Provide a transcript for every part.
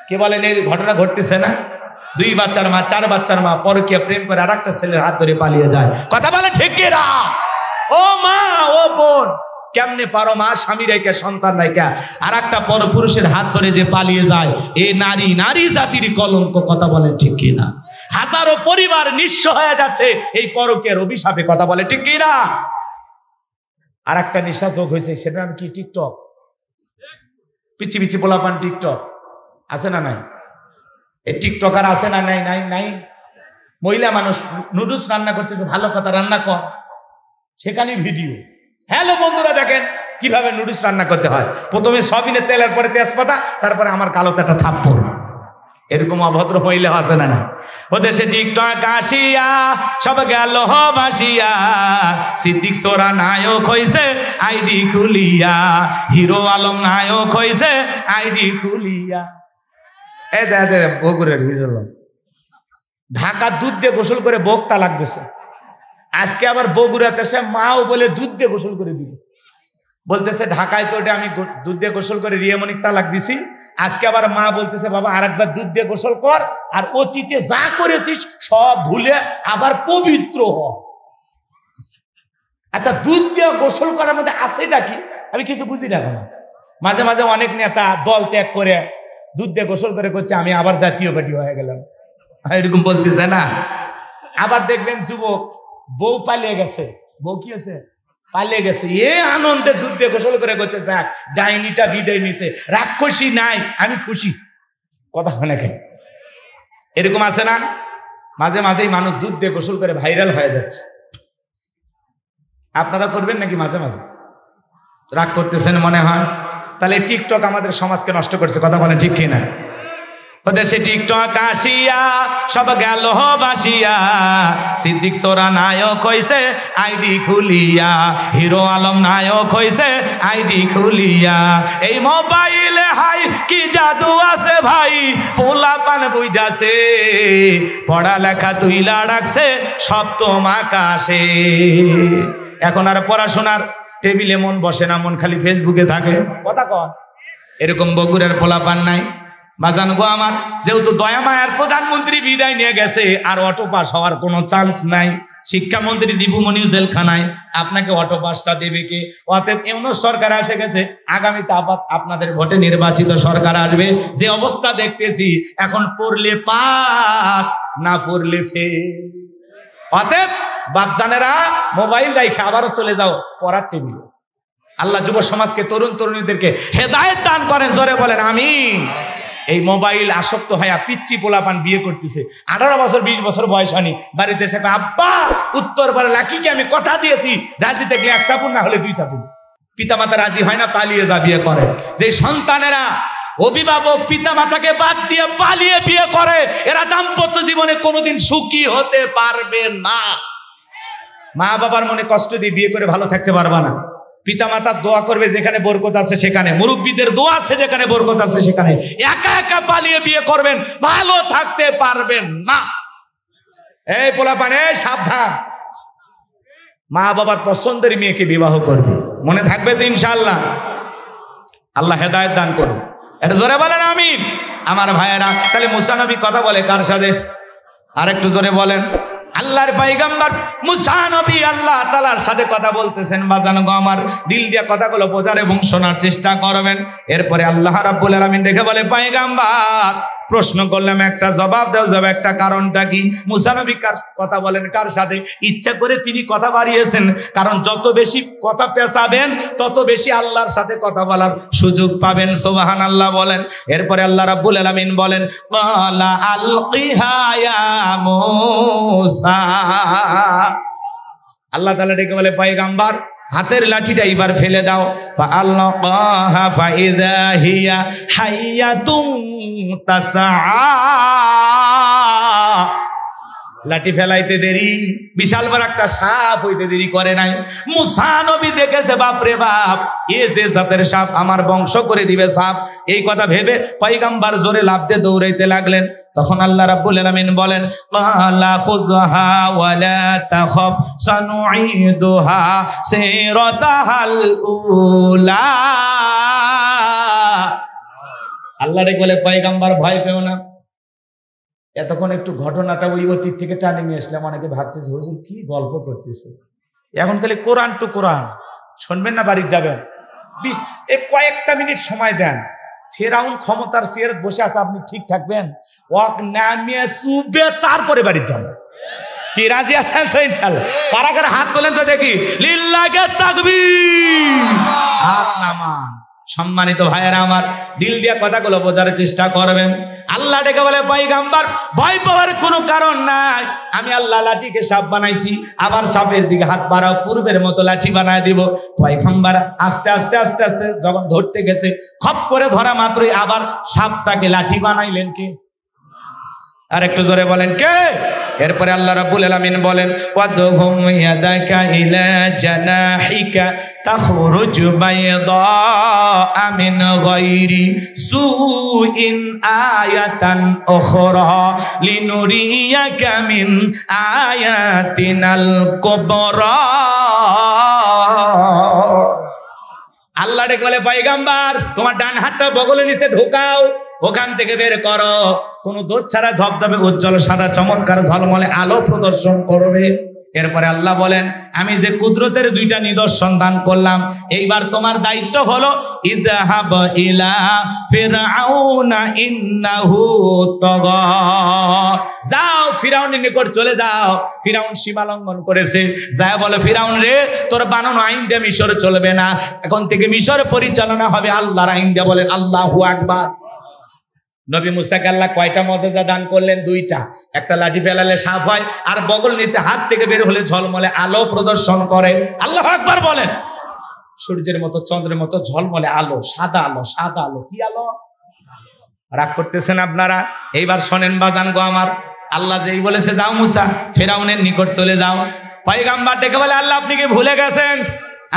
কে বলেন এই ঘটনা ঘটতেছে না? 2 বাচ্চার মা 4 বাচ্চার মা পরকীয়া প্রেম করে আরেকটা ছেলের হাত ধরে পালিয়ে যায়। কথা বলে ঠিক কি না? ও মা ও বোন, কেমনে পারো মা স্বামী রেখে সন্তান রেখে আরেকটা পরপুরুষের হাত ধরে যে পালিয়ে যায়? এই নারী জাতির কলঙ্ক। কথা বলে ঠিক কি না? হাজারো পরিবার নিঃস্ব হয়ে যাচ্ছে এই পরকীয়ার অভিশাপে। কথা বলে ঠিক কি না? আর একটা নেশা যোগ হয়েছে, সেটা নাম কি? টিকটক। পিচ্ছি পিচ্ছি পোলাপান টিকটক আছে না নাই? এই টিকটকার আছে না নাই? নাই নাই। মহিলা মানুষ নুডলস রান্না করতেছে, ভালো কথা, রান্না কর, সেখানে ভিডিও। হ্যালো বন্ধুরা, দেখেন কিভাবে নুডলস রান্না করতে হয়। প্রথমে সয়াবিনের তেলের পরে তেজপাতা, তারপরে আমার কালোতে একটা থাপ্পড়। এরকম অভদ্র মহিলা আছে না? ওদের সে টিকটক আসিয়া সব গেল ভাসিয়া, সিদ্দিক সোরা নায়ক হইছে আইডি খুলিয়া, হিরো আলম নায়ক হইছে আইডি খুলিয়া। এই দে বগুড়ার হিরো আলম ঢাকা দুধ দিয়ে গোসল করে বক্তা লাগতেছে। আজকে আবার বগুড়াতে সে মাও বলে দুধ দিয়ে গোসল করে দিল। বলতেছে ঢাকায় তো আমি দুধ দিয়ে গোসল করে রিয়ামনিক তালাক দিছি, আজকে আবার মা বলতেছে বাবা আরেকবার দুধ দিয়ে গোসল কর, আর অতীতে যা করেছিস সব ভুলে আবার পবিত্র হ। আচ্ছা, দুধ দিয়ে গোসল করার মধ্যে আছেটা কি? আমি কিছু বুঝি না। মাঝে মাঝে অনেক নেতা দল ত্যাগ করে দুধ দিয়ে গোসল করে করছে আমি আবার জাতীয় পার্টি হয়ে গেলাম, এরকম বলতেছে না? আবার দেখবেন যুবক বউ পালিয়ে গেছে, বউ কি হয়েছে? পালিয়ে গেছে, এ আনন্দে দুধ দিয়ে গোসল করে করছে যাক ডাইনিটা বিদায় নিছে, রাক্ষসী নাই, আমি খুশি। কথা মানে এরকম আছে না? মাঝে মাঝেই মানুষ দুধ দিয়ে গোসল করে ভাইরাল হয়ে যাচ্ছে। আপনারা করবেন নাকি? মাঝে মাঝে রাগ করতেছেন মনে হয়। তাহলে টিকটক আমাদের সমাজকে নষ্ট করছে। কথা বলেন ঠিক কিনা? ওদের সে টিকটক আসিয়া সব গেল বাসিয়া, সিদ্দিক সোরা নায়ক হইছে আইডি খুলিয়া, হিরো আলম নায়ক হইছে আইডি খুলিয়া। এই মোবাইলে হাই কি জাদু আছে ভাই, পোলা পান বুঝাছে, পড়ালেখা তুইলা রাখছে সপ্তম আকাশে। এখন আর পড়াশোনার টেবিলে মন বসে না, মন খালি ফেসবুকে থাকে। কথা কন, এরকম বগুড়ার পোলা পান নাই? বাজান গো আমার, যেহেতু দয়া মায়ার প্রধানমন্ত্রী বিদায় নিয়ে গেছে, আর অটো পাস হওয়ার কোনো চান্স নাই। শিক্ষামন্ত্রী দীপুমণি জেলখানায়, আপনাকে অটো পাসটা দেবে কে? অতএব এমন সরকার আছে গেছে, আগামীতে আপনাদের ভোটে নির্বাচিত সরকার আসবে। যে অবস্থা দেখতেছি এখন, পড়লে পাস না পড়লে ফেল। অতএব বাপজানেরা মোবাইল রাইখে আবারও চলে যাও পড়ার টেবিলে। আল্লাহ যুব সমাজকে, তরুণ তরুণীদেরকে হেদায়েত দান করেন, জোরে বলেন আমিন। এই মোবাইল আসক্ত হয়ে পিচ্চি পোলাপান বিয়ে করতেছে, 18 বছর 20 বছর বয়স হয়নি, বাড়িতে এসে আব্বা উত্তর পারে লাকিকে আমি কথা দিয়েছি রাজি থাকলে 1 চাপুন, না হলে 2 চাপুন। পিতা মাতা রাজি হয় না, পালিয়ে যা বিয়ে করে। যে সন্তানেরা অভিভাবক পিতা মাতাকে বাদ দিয়ে পালিয়ে বিয়ে করে, এরা দাম্পত্য জীবনে কোনোদিন সুখী হতে পারবে না। মা বাবার মনে কষ্ট দিয়ে বিয়ে করে ভালো থাকতে পারবা না। পিতা মাতার দোয়া করবে যেখানে বরকত আছে সেখানে, মুরব্বীদের দোয়া আছে যেখানে বরকত আছে সেখানে। একা একা পালিয়ে বিয়ে করবেন, ভালো থাকতে পারবেন না। এই পোলাপানে সাবধান, মা বাবার পছন্দের মেয়েকে বিবাহ করবে, মনে থাকবে তো ইনশাআল্লাহ। আল্লাহ হেদায়েত দান করুন। এটা জোরে বলেন আমিন। আমার ভাইয়েরা, তাহলে মুসা নবী কথা বলে কার সাথে? আর একটু জোরে বলেন। আল্লাহর পয়গম্বর মুসা নবী আল্লাহ তাআলার সাথে কথা বলতেছেন। বাজান গো আমার, দিল দিয়ে কথাগুলো বোঝার এবং শোনার চেষ্টা করবেন। এরপরে আল্লাহ রাব্বুল আলামিন দেখে বলে, পয়গম্বর প্রশ্ন করলাম একটা জবাব দাও, জবাব একটা, কারণটা কি? মুসা নবী কার কথা বলেন কার সাথে? ইচ্ছা করে তিনি কথা বাড়িয়েছেন, কারণ যত বেশি কথা পেঁচাবেন তত বেশি আল্লাহর সাথে কথা বলার সুযোগ পাবেন। সুবহানাল্লাহ বলেন। এরপরে আল্লাহ রাব্বুল আলামিন বলেন, ক্বালা আলকিহা ইয়া মুসা। আল্লাহ তাআলা ডেকে বলে, পয়গম্বর হাতের লাঠিটা এবার ফেলে দাও। ফাআলকাহা ফাইযা হিয়া হাইয়াতুন তাসআ। লাঠি ফেলাইতে দেরি, বিশাল বড় একটা সাপ হইতে দেরি করে নাই। মুসা নবী দেখেছে, বাপ রে বাপ, এ যে জাতের সাপ, আমার বংশ করে দিবে সাপ। এই কথা ভেবে পয়গম্বর জোরে লাফ দিয়ে দৌড়াইতে লাগলেন। তখন আল্লাহ রাব্বুল আলামিন বলেন, ক্বালা খুযহা ওয়ালা তাখাফ সানুঈদুহা সিরাতাহাল উলা। আল্লাহ ডেকে বলে পয়গাম্বার ভয় পেও না। এতক্ষণ একটু ঘটনাটা ওই অতীত থেকে টানে নিয়ে আসলাম। অনেকে ভাবতেছে হুজুর কি গল্প করতেছে, এখন খালি কোরআন টু কোরআন শুনবেন না বাড়ি যাবেন। কয়েকটা মিনিট সময় দেন। ফেরাউন ক্ষমতার চেয়ারে বসে আছে, আপনি ঠিক থাকবেন? ওয়াক নামিয়ে সুবে তারপরে বাড়ি যাবেন। কি রাজি আছেন তো ইনশাআল্লাহ? কারা কারা হাত তোলেন তো দেখি। লিল্লাহি তাকবীর, হাত নামান। সম্মানিত ভাইয়েরা আমার, দিল দিয়ে কথাগুলো বোঝার চেষ্টা করবেন। আল্লাহ ডেকে বলে পয়গাম্বার ভয় পাওয়ার কোনো কারণ নাই, আমি আল্লাহ লাঠিকে সাপ বানাইছি, আবার সাপের দিকে হাত বাড়াও, পূর্বের মতো লাঠি বানায় দিব। পয়গাম্বার আস্তে আস্তে আস্তে আস্তে যখন ধরতে গেছে, খপ করে ধরা মাত্রই আবার সাপটাকে লাঠি বানাইলেন কে? আর একটু জোরে বলেন কে? এরপরে আল্লাহ রাব্বুল আলামিন বলেন ওয়াদহুম ইয়াদাকা ইলা জানাহিকা তাখরুজ বাইদা মিন গায়রি সুইন আয়াতান উখরা লিনুরিয়াকা মিন আয়াতিনাল কুবরা। আল্লাহ ডেকে বলে পয়গাম্বার তোমার ডান হাতটা বগলের নিচে ঢোকাও, ওখান থেকে বের করো, কোন দোষ ছাড়া ধবধবে উজ্জ্বল সাদা চমৎকার ঝলমলে আলো প্রদর্শন করবে। এরপরে আল্লাহ বলেন আমি যে কুদরতের দুইটা নিদর্শন দান করলাম, এইবার তোমার দায়িত্ব হলো ইযহাব ইলা ফিরআউনা ইন্নাহু তাগা, যাও ফিরআউনের নিকট চলে যাও, ফিরআউন সীমা লঙ্ঘন করেছে। যায় বলে ফিরআউন রে, তোর বানানো আইন দিয়ে মিশর চলবে না, এখন থেকে মিশর পরিচালনা হবে আল্লাহর আইন দিয়ে। বলেন আল্লাহু আকবার। নবী মুসাকে আল্লাহ কয়টা মুজিজা দান করলেন? দুইটা। একটা লাঠি ফেলালে সাপ হয়, আর বগল নিচে হাত থেকে বের হলে ঝলমলে আলো প্রদর্শন করে। আল্লাহু আকবার বলেন। সূর্যের মতো চন্দ্রের মতো ঝলমলে আলো, সাদা আলো। সাদা আলো কি আলো? রাগ করতেছেন আপনারা? এইবার শোনেন বাজান গো আমার, আল্লাহ যেই বলেছে যাও মুসা ফিরআউনের নিকট চলে যাও, পয়গাম্বার ডেকে বলে আল্লাহ আপনি কি ভুলে গেছেন?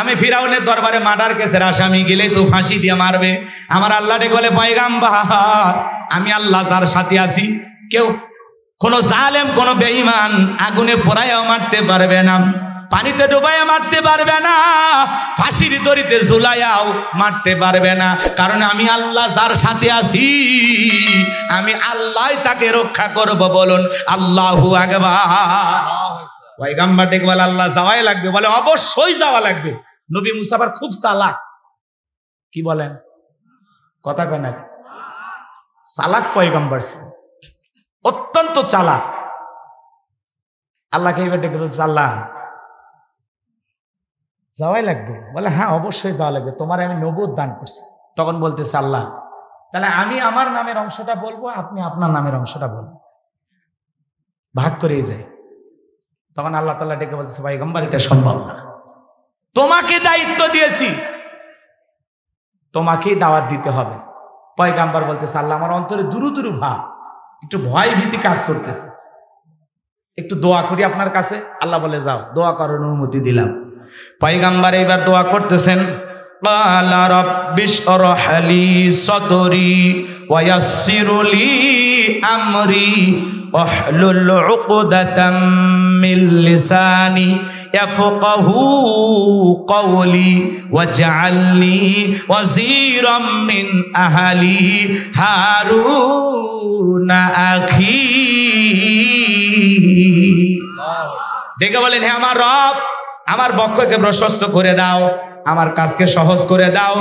আমি ফিরআউনের দরবারে মার্ডার কেসের আসামি, গেলে তো ফাঁসি দিয়ে মারবে। আমার আল্লাহ ডেকে বলে পয়গাম্বার আমি আল্লাহ যার সাথে আছি, কেউ কোন জালেম কোন বেঈমান আগুনে পোড়াইয়াও মারতে পারবে না, পানিতে ডুবাইয়া মারতে পারবে না, ফাঁসির দড়িতে ঝুলাইয়াও মারতে পারবে না, কারণ আমি আল্লাহ যার সাথে আছি, আমি আল্লাহ তাকে রক্ষা করব। বলুন আল্লাহু আকবার। পয়গাম্বার ডেকে বলে আল্লাহ যাওয়াই লাগবে। বলে অবশ্যই যাওয়া লাগবে। নবী মুসা আবার খুব চালাক। কি বলেন? কথা কয় না? চালাক পয়গাম্বার, অত্যন্ত চালাক। আল্লাহকে এইবার ডেকে বলছে আল্লাহ যাওয়াই লাগবে। বলে হ্যাঁ অবশ্যই যাওয়া লাগবে, তোমার আমি নবুয়ত দান করছি। তখন বলতেছে আল্লাহ তাহলে আমি আমার নামের অংশটা বলবো, আপনি আপনার নামের অংশটা বলবেন, ভাগ করেই যায়। তখন আল্লাহ তাআলা ডেকে বলতেছে পয়গম্বর এটা সম্ভব না, তোমাকে দায়িত্ব দিয়েছি, তোমাকেই দাওয়াত দিতে হবে। পয়গম্বর বলতেছে আল্লাহ আমার অন্তরে দুরু দুরু ভাব, একটু ভয় ভীতি কাজ করতেছে, একটু দোয়া করি আপনার কাছে। আল্লাহ বলে যাও, দোয়া করার অনুমতি দিলাম। পয়গম্বর এইবার দোয়া করতেছেন ক্বালা রাব্বিশরাহ লি সাদরি ওয়া ইয়াসসির লি আমরি ওয়াহলুল উকদাতাম মিন লিসানি ইয়াফকাহু কওলি ওয়াজআলনি ওয়াজিরাম মিন আহলি হারুন আখি। দেখে বলেন হে আমার রব, আমার বক্ষকে প্রশস্ত করে দাও, আমার কাজকে সহজ করে দাও,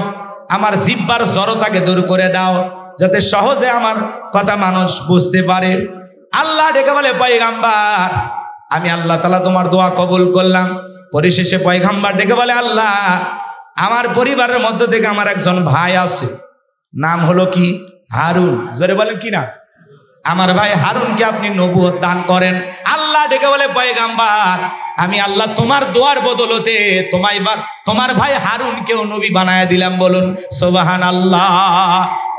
আমার জিহ্বার জড়তাকে দূর করে দাও, যাতে সহজে আমার কথা মানুষ বুঝতে পারে। আল্লাহ ডেকে বলে পয়গম্বর আমি আল্লাহ তাআলা তোমার দোয়া কবুল করলাম। পরিশেষে পয়গম্বর ডেকে বলে আল্লাহ আমার পরিবারের মধ্য থেকে আমার একজন ভাই আছে, নাম হলো কি? হারুন। জোরে বলেন কি না? আমার ভাই হারুনকে আপনি নবুয়ত দান করেন। আল্লাহ ডেকে বলে পয়গম্বর আমি আল্লাহ তোমার দোয়ার বদলতে তোমার ভাই হারুনকেও নবী বানায় দিলাম। বলুন সুবহানাল্লাহ।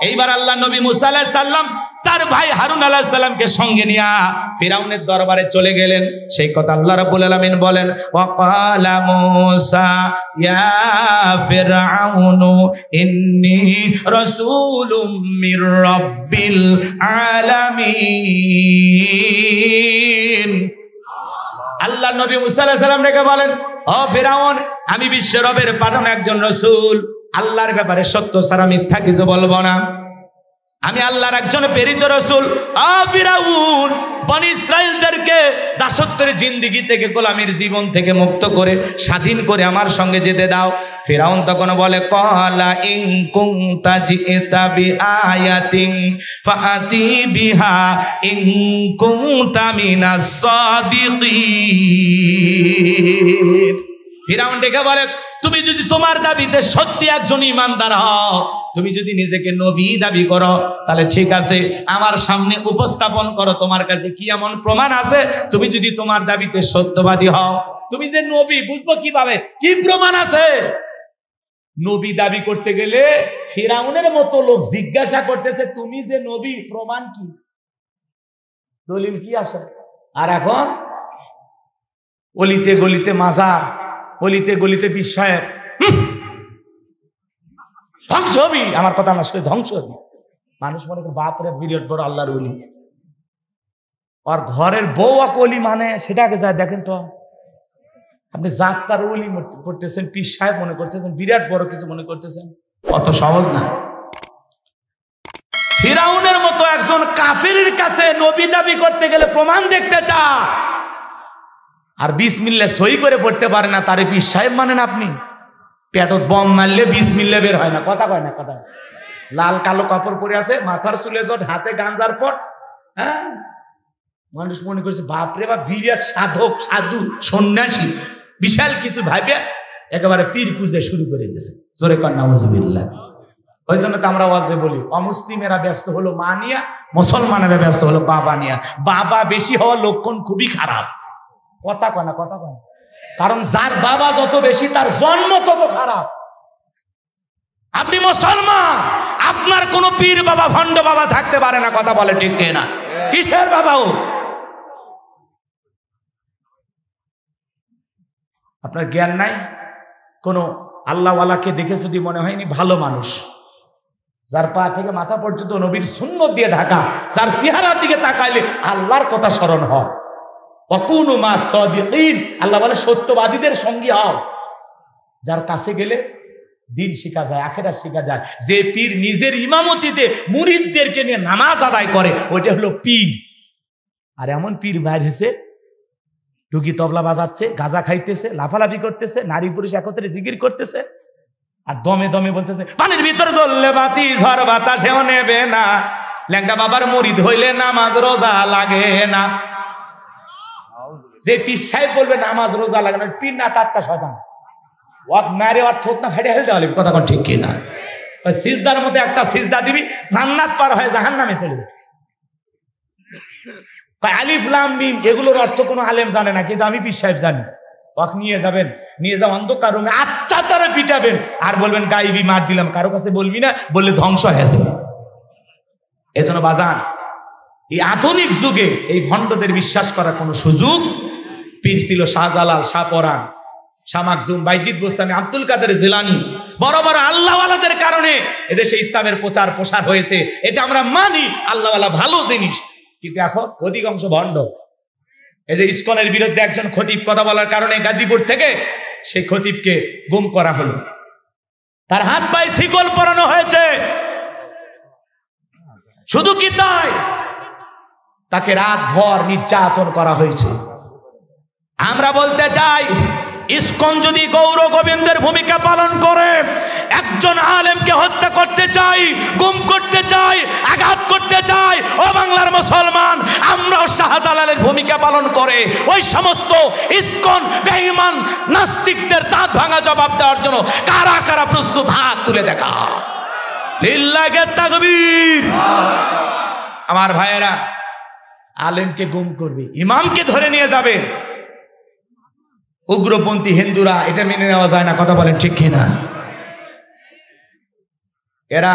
এইবার আল্লাহ নবী মুসা আলাইহিস সালাম তার ভাই হারুন আলাইহিস সালামকে সঙ্গে নিয়ে ফিরআউনের দরবারে চলে গেলেন। সেই কথা আল্লাহ রাব্বুল আলামিন বলেন ওয়াকালা মুসা ইয়া ফিরআউনু ইন্নী রাসূলুম মির রাব্বিল আলামিন। আল্লাহ নবী মুসা আলাইহিস সালাম ডেকে বলেন ও ফিরআউন আমি বিশ্ব রবের পাঠানো একজন রাসূল, আল্লাহর ব্যাপারে সত্য ছাড়া মিথ্যা কিছু বলবো না। আমি আল্লাহর একজন প্রেরিত রাসূল। ফিরাউন বনি ইসরাইলদেরকে দাসত্বের জিন্দেগি থেকে, গোলামীর জীবন থেকে মুক্ত করে স্বাধীন করে আমার সঙ্গে যেতে দাও। ফিরাউন তখন বলে, ক্বালা ইন কুনতা জিতা বিআয়াতিন ফাআতি বিহা ইন কুনতা মিনাস সাদিকিন। ফিরাউন ডেকে বলে, তুমি যদি তোমার দাবিতে সত্যি একজন ঈমানদার হও, তুমি যদি নিজেকে নবী দাবি করো, তাহলে ঠিক আছে, আমার সামনে উপস্থাপন করো তোমার কাছে কি এমন প্রমাণ আছে। তুমি যদি তোমার দাবিতে সত্যবাদী হও, তুমি যে নবী বুঝবো কিভাবে, কি প্রমাণ আছে? নবী দাবি করতে গেলে ফিরাউনের মতো লোক জিজ্ঞাসা করতেছে, তুমি যে নবী প্রমাণ কি, দলিল কি আছে? আর এখন অলিতে গলিতে মাজার, অলিতে গলিতে বিশ্বায়ক, ধ্বংস হবি। আমার কথা না শুনে ধ্বংস হবি। মানুষ মনে করে বাপরে বিরাট বড় আল্লাহর ওলি, আর ঘরের বউ অলি মানে সেটাকে যায় দেখেন তো। আপনি যাত্রার ওলি করতেছেন, পীর সাহেব মনে করতেছেন, বিরাট বড় কিছু মনে করতেছেন, অত সহজ না। ফিরাউনের মতো একজন কাফিরের কাছে নবী দাবি করতে গেলে প্রমাণ দেখতে চা, আর বিসমিল্লাহ সই করে পড়তে পারে না, তারে পীর সাহেব মানেন আপনি? পেটত বম মারলে বিসমিল্লাহ বের হয় না, কথা কয় না, কথা। লাল কালো কাপড় পরে আছে, মাথার চুলে জট, হাতে গাঞ্জার পট, হ্যাঁ, মানুষ মনে করছে বাপরে বাপ বিরাট সাধক, সাধু, সন্ন্যাসী, বিশাল কিছু ভাবে একেবারে পীর পূজা শুরু করে দিয়েছে। জোরে কর নাউজুবিল্লাহ। ওই জন্য তো আমরা ওয়াজে বলি, অমুসলিমেরা ব্যস্ত হলো মা নিয়া, মুসলমানেরা ব্যস্ত হলো বাবা নিয়া। বাবা বেশি হওয়ার লক্ষণ খুবই খারাপ, কথা কয় না, কথা কয় না। কারণ যার বাবা যত বেশি তার জন্ম তত খারাপ। আপনি মুসলমান, আপনার কোন পীর বাবা ভণ্ড বাবা থাকতে পারে না, কথা বলে ঠিক কিনা? কিসের বাবাও? আপনার জ্ঞান নাই? কোন আল্লাহওয়ালাকে দেখে যদি মনে হয়নি ভালো মানুষ, যার পা থেকে মাথা পর্যন্ত নবীর সুন্নত দিয়ে ঢাকা, যার চেহারার দিকে তাকাইলে আল্লাহর কথা স্মরণ হয়। ওয়াকুনু মাস সাদিকিন, আল্লাহ বলে সত্যবাদীদের সঙ্গী হও। যার কাছে গেলে দিন শেখা যায়, আখিরাত শেখা যায়। যে পীর নিজের ইমামতিতে মুরিদদেরকে নিয়ে নামাজ আদায় করে, ওইটা হলো পীর। আর এমন পীর বাইর হয়েছে, টুকি তবলা বাজাচ্ছে, গাঁজা খাইতেছে, লাফালাফি করতেছে, নারী পুরুষ একত্রে জিকির করতেছে, আর দমে দমে বলতেছে পানির ভিতরে জ্বললে বাতি ঝড় বাতাসেও নেবে না, ল্যাংটা বাবার মুরিদ হইলে নামাজ রোজা লাগে না। যে পীর সাহেব বলবে নামাজ রোজা লাগে না, পীর না টাটকা শয়তান। ওয়াক মারে আর থোত না ফেটে ফেলতে হবে, কথা কোন ঠিক কিনা? ওই সিজদার মধ্যে একটা সিজদা দিবি, জান্নাত পার হয়ে জাহান্নামে চলে যাবে। আলিফ লাম মিম এগুলোর অর্থ কোনো আলেম জানে না, কিন্তু আমি পীর সাহেব জানি। ওয়াক নিয়ে যাবেন, নিয়ে যাও অন্ধকার রুমে, আচ্ছা তারা পিটাবেন, আর বলবেন গাইবি মার দিলাম, কারো কাছে বলবি না, বললে ধ্বংস হয়ে যাবে। এজন্য বাজান, এই আধুনিক যুগে এই ভণ্ডদের বিশ্বাস করার কোনো সুযোগ। পীর ছিল শাহজালাল, শাহ পরাণ, শাহ মাকদুম, বাইজিদ বোস্তামি, আব্দুল কাদের জিলানী, বড় বড় আল্লাহওয়ালাদের কারণে এদেশে ইসলামের প্রচার প্রসার হয়েছে। এটা আমরা মানি, আল্লাহওয়ালা ভালো জিনিস। কিন্তু এখন অধিকাংশ ভণ্ড। এই যে ইসকনের বিরুদ্ধে একজন খতিব কথা বলার কারণে গাজীপুর থেকে সেই খতিবকে গুম করা হলো, তার হাত পায়ে শিকল পরানো হয়েছে। শুধু কি তাই, তাকে রাত ভর নির্যাতন করা হয়েছে। আমরা বলতে চাই, ইসকন যদি গৌর গোবিন্দের ভূমিকা পালন করে, একজন আলেমকে হত্যা করতে চাই, গুম করতে চাই, আঘাত করতে চাই, ও বাংলার মুসলমান, আমরাও শাহজালালের ভূমিকা পালন করে ওই সমস্ত ইসকন বেঈমান নাস্তিকদের দাঁত ভাঙা জবাব দেওয়ার জন্য কারা কারা প্রস্তুত, হাত তুলে দেখা। লিল্লাহি তাকবীর। আমার ভাইয়েরা, আলেমকে গুম করবে, ইমামকে ধরে নিয়ে যাবে, উগ্রপন্থী হিন্দুরা এটা মেনে নেওয়া যায় না, কথা বলেন ঠিক কিনা? এরা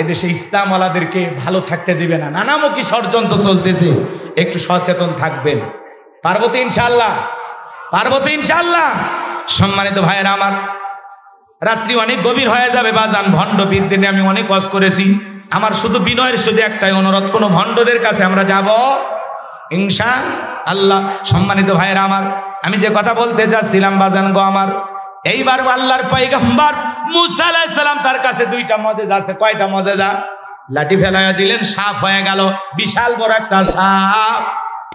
এদেশে ইসলামওয়ালাদেরকে ভালো থাকতে দিবে না, নানামুখী ষড়যন্ত্র চলতেছে, একটু সচেতন থাকবেন। পারবো তো ইনশাআল্লাহ, পারবো তো ইনশাআল্লাহ। সম্মানিত ভাইয়েরা আমার, রাত্রি অনেক গভীর হয়ে যাবে বাজান, ভণ্ড পীরদের নিয়ে আমি অনেক কষ্ট করেছি। আমার শুধু বিনয়ের শুধু একটাই অনুরোধ, কোন ভণ্ডদের কাছে আমরা যাব ইনশাআল্লাহ। সম্মানিত ভাইয়েরা আমার, আমি যে কথা বলতে যাচ্ছিলাম বাজান গো আমার, এইবার আল্লাহর পয়গম্বর মুসা আলাইহিস সালাম, তার কাছে দুইটা মুজিজা আছে। কয়টা মুজিজা? লাঠি ফেলাইয়া দিলেন, সাপ হয়ে গেল, বিশাল বড় একটা সাপ।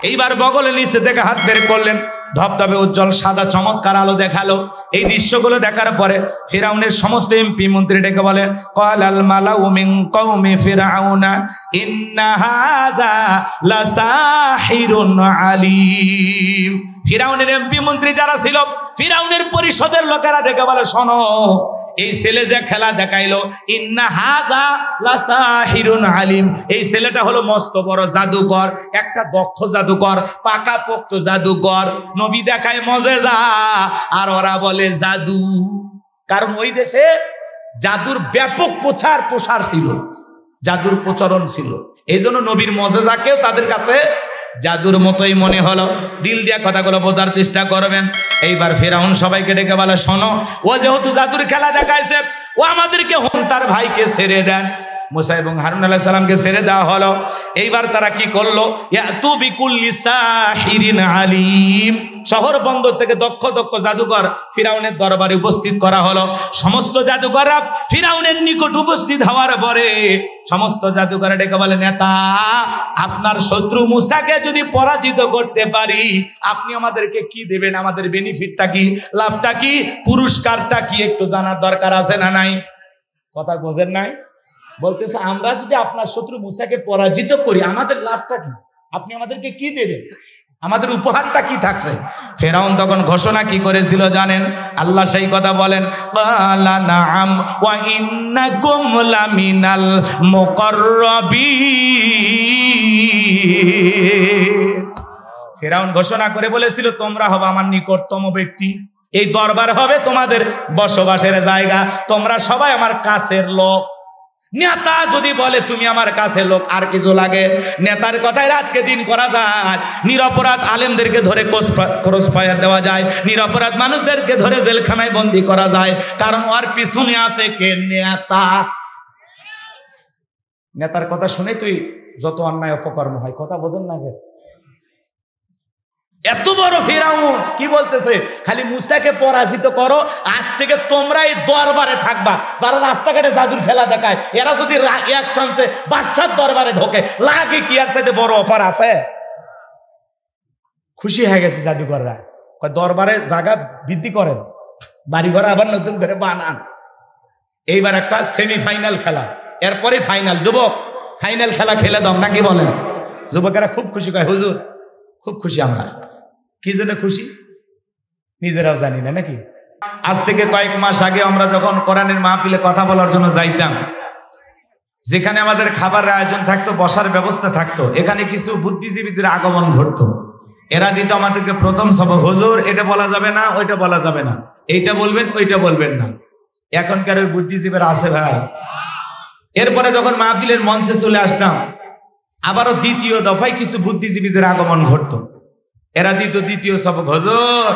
এইবার বগলের নিচে থেকে হাত বের করলেন, ধবধবে উজ্জ্বল সাদা চমৎকার আলো দেখালো। এই দৃশ্যগুলো দেখার পরে ফিরাউনের সমস্ত এমপি মন্ত্রী ডেকে বলে, ক্বালাল মালাউ মিন কওমি ফিরআউনা ইন্না হাযা লাসাহিরুন আলীম। ফিরাউনের এমপি মন্ত্রী যারা ছিল, ফিরাউনের পরিষদের লোকেরা ডেকে বলে, শোনো, এই ছেলে যে খেলা দেখাইলো, ইন্না হাযা লাসাহিরুন আলীম, এই ছেলেটা হলো মস্ত বড় জাদুকর, একটা দক্ষ জাদুকর, পাকাপোক্ত জাদুকর। নবী দেখায় মজেজা আর ওরা বলে জাদু। কারণ ওই দেশে জাদুর ব্যাপক প্রসার ছিল, জাদুর প্রচলন ছিল। এই জন্য নবীর মজেজাকেও তাদের কাছে জাদুর মতোই মনে হলো। দিল দিয়া কথাগুলো বোঝার চেষ্টা করবেন। এইবার ফিরাউন সবাইকে ডেকে বলে, শোনো, ও যেহেতু জাদুর খেলা দেখাইছে, ও আমাদেরকে তার ভাইকে ছেড়ে দেন। মুসা এবং হারুন আলাইহিস সালামকে ছেড়ে দেওয়া হলো। এইবার তারা কি করলো, ইয়াতু বিকুল্লি সাহিরিন আলিম, শহর বন্দর থেকে দক্ষ দক্ষ জাদুকর ফিরাউনের দরবারে উপস্থিত করা হলো। সমস্ত জাদুকররা ফিরাউনের নিকট উপস্থিত হওয়ার পরে সমস্ত জাদুকর ডেকে বলে, নেতা, আপনার শত্রু মুসাকে যদি পরাজিত করতে পারি, আপনি আমাদেরকে কি দেবেন? আমাদের বেনিফিটটা কি, লাভটা কি, পুরস্কারটা কি একটু জানার দরকার আছে না নাই? কথা বোঝেন নাই? বলতেছে, আমরা যদি আপনার শত্রু মুসাকে পরাজিত করি, আমাদের লাভটা কি, আপনি আমাদেরকে কি দেবেন, আমাদের উপহারটা কি থাকছে? ফেরাউন তখন ঘোষণা কি করেছিল জানেন? আল্লাহ সেই কথা বলেন, ক্বালা নাআম ওয়া ইন্নাকুম লামিনাল মুকাররাবিন। ফেরাউন ঘোষণা করে বলেছিল, তোমরা হবে আমার নিকটতম ব্যক্তি, এই দরবার হবে তোমাদের বসবাসের জায়গা, তোমরা সবাই আমার কাছের লোক। নেতা যদি বলে তুমি আমার কাছে লোক, আর কিছু লাগে? নেতার কথায় রাতকে দিন করা যায়, নিরপরাধ আলেমদেরকে ধরে ক্রস ফায়ার দেওয়া যায়, নিরপরাধ মানুষদেরকে ধরে জেলখানায় বন্দী করা যায়, কারণ ওর পিছনে আছে কে? নেতা। নেতার কথা শুনে তুই যত অন্যায় অপকর্ম হয়, কথা বোঝেন না? এত বড় ফিরাউন কি বলতেছে, খালি মুসাকে পরাজিত করো, আজ থেকে তোমরা এই দরবারে থাকবা। যারা রাস্তাঘাটে জাদুর খেলা দেখায়, এরা যদি এক চান্সে বাদশার দরবারে ঢোকে, লাগে কি আর সাথে বড় অফার আছে? খুশি হয়ে গেছে জাদুকররা, দরবারে জায়গা বৃদ্ধি করেন, বাড়িঘর আবার নতুন করে বানান। এইবার একটা সেমিফাইনাল খেলা, এরপরে ফাইনাল। যুবক, ফাইনাল খেলা খেলে দাও নাকি বলেন? যুবকেরা খুব খুশি, কয় হুজুর খুব খুশি। আমরা কি জন্য খুশি নিজেরাও জানি না নাকি? আজ থেকে কয়েক মাস আগে আমরা যখন কোরআনের মাহফিলে কথা বলার জন্য যাইতাম, যেখানে আমাদের খাবারের আয়োজন থাকতো, বসার ব্যবস্থা থাকতো, এখানে কিছু বুদ্ধিজীবীদের আগমন ঘটতো। এরা দিত আমাদেরকে প্রথম সবক, হুজুর এটা বলা যাবে না, ওইটা বলা যাবে না, এইটা বলবেন, ওইটা বলবেন না। এখনকার ওই বুদ্ধিজীবীরা আছে ভাই। এরপরে যখন মাহফিলের মঞ্চে চলে আসতাম, আবারও দ্বিতীয় দফায় কিছু বুদ্ধিজীবীদের আগমন ঘটতো। এরা দিত দ্বিতীয় সবক, হুজুর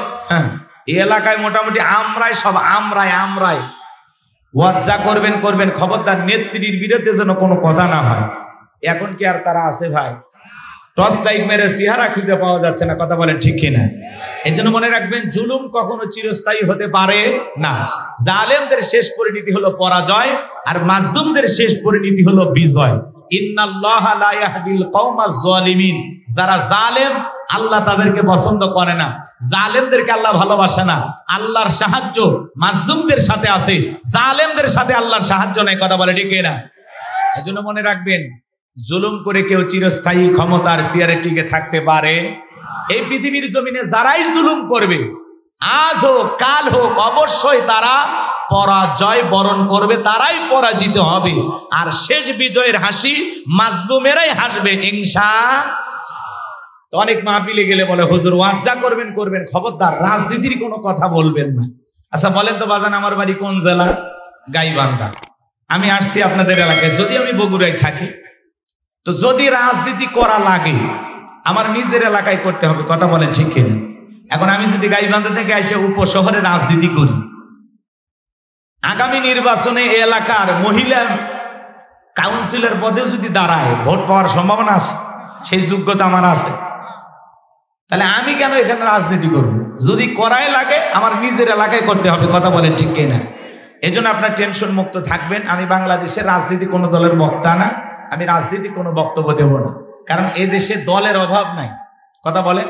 এই এলাকায় মোটামুটি আমরাই সব, আমরাই ওয়াজ যা করবেন করবেন, খবরদার নেত্রীর বিরুদ্ধে যেন কোনো কথা না হয়। এখন কি আর তারা আছে ভাই? টর্চ লাইট মেরে চেহারা খুঁজে পাওয়া যাচ্ছে না, কথা বলেন ঠিক কিনা? এই জন্য মনে রাখবেন, জুলুম কখনো চিরস্থায়ী হতে পারে না। জালেমদের শেষ পরিণতি হলো পরাজয়, আর মাজলুমদের শেষ পরিণতি হলো বিজয়। ইন্নাল্লাহা লা ইয়াহদিল কওমাজ জালিমিন, যারা জালেম আল্লাহ তাদেরকে পছন্দ করে না, জালেমদেরকে আল্লাহ ভালোবাসে না। আল্লাহর সাহায্য মাজলুমদের সাথে আছে, জালেমদের সাথে আল্লাহর সাহায্য নেই, কথা বলে ঠিক না? এজন্য মনে রাখবেন, জুলুম করে কেউ চিরস্থায়ী ক্ষমতার চেয়ারে টিকে থাকতে পারে? এই পৃথিবীর জমিনে যারাই জুলুম করবে, আজ হোক কাল হোক, অবশ্যই তারা পরাজয় বরণ করবে, তারাই পরাজিত হবে। আর শেষ বিজয়ের হাসি মাজলুমেরাই হাসবে ইনশাআল্লাহ। তো অনেক মাহফিলে গেলে বলে, হুজুর ওয়াজ যা করবেন করবেন, খবরদার রাজনীতির কোনো কথা বলবেন না। আচ্ছা বলেন তো বাজান, আমার বাড়ি কোন জেলা? গাইবান্ধা। আমি আসছি আপনাদের এলাকায়, যদি আমি বগুড়ায় থাকি, তো যদি রাজনীতি করা লাগে আমার নিজের এলাকায় করতে হবে, কথা বলেন ঠিক কিনা? এখন আমি যদি গাইবান্ধা থেকে এসে উপশহরে রাজনীতি করি, আগামী নির্বাচনে এলাকার মহিলা কাউন্সিলর পদে যদি দাঁড়ায়, ভোট পাওয়ার সম্ভাবনা আছে, সেই যোগ্যতা আমার আছে, তাহলে আমি কেন এখানে রাজনীতি করব? যদি করাই লাগে আমার নিজের এলাকায় করতে হবে, কথা বলেন ঠিক কিনা? এজন্য আপনার টেনশন মুক্ত থাকবেন। আমি বাংলাদেশের রাজনীতি কোনো দলের বক্তা না, আমি রাজনীতি কোনো বক্তব্য দেব না, কারণ এ দেশে দলের অভাব নাই। কথা বলে,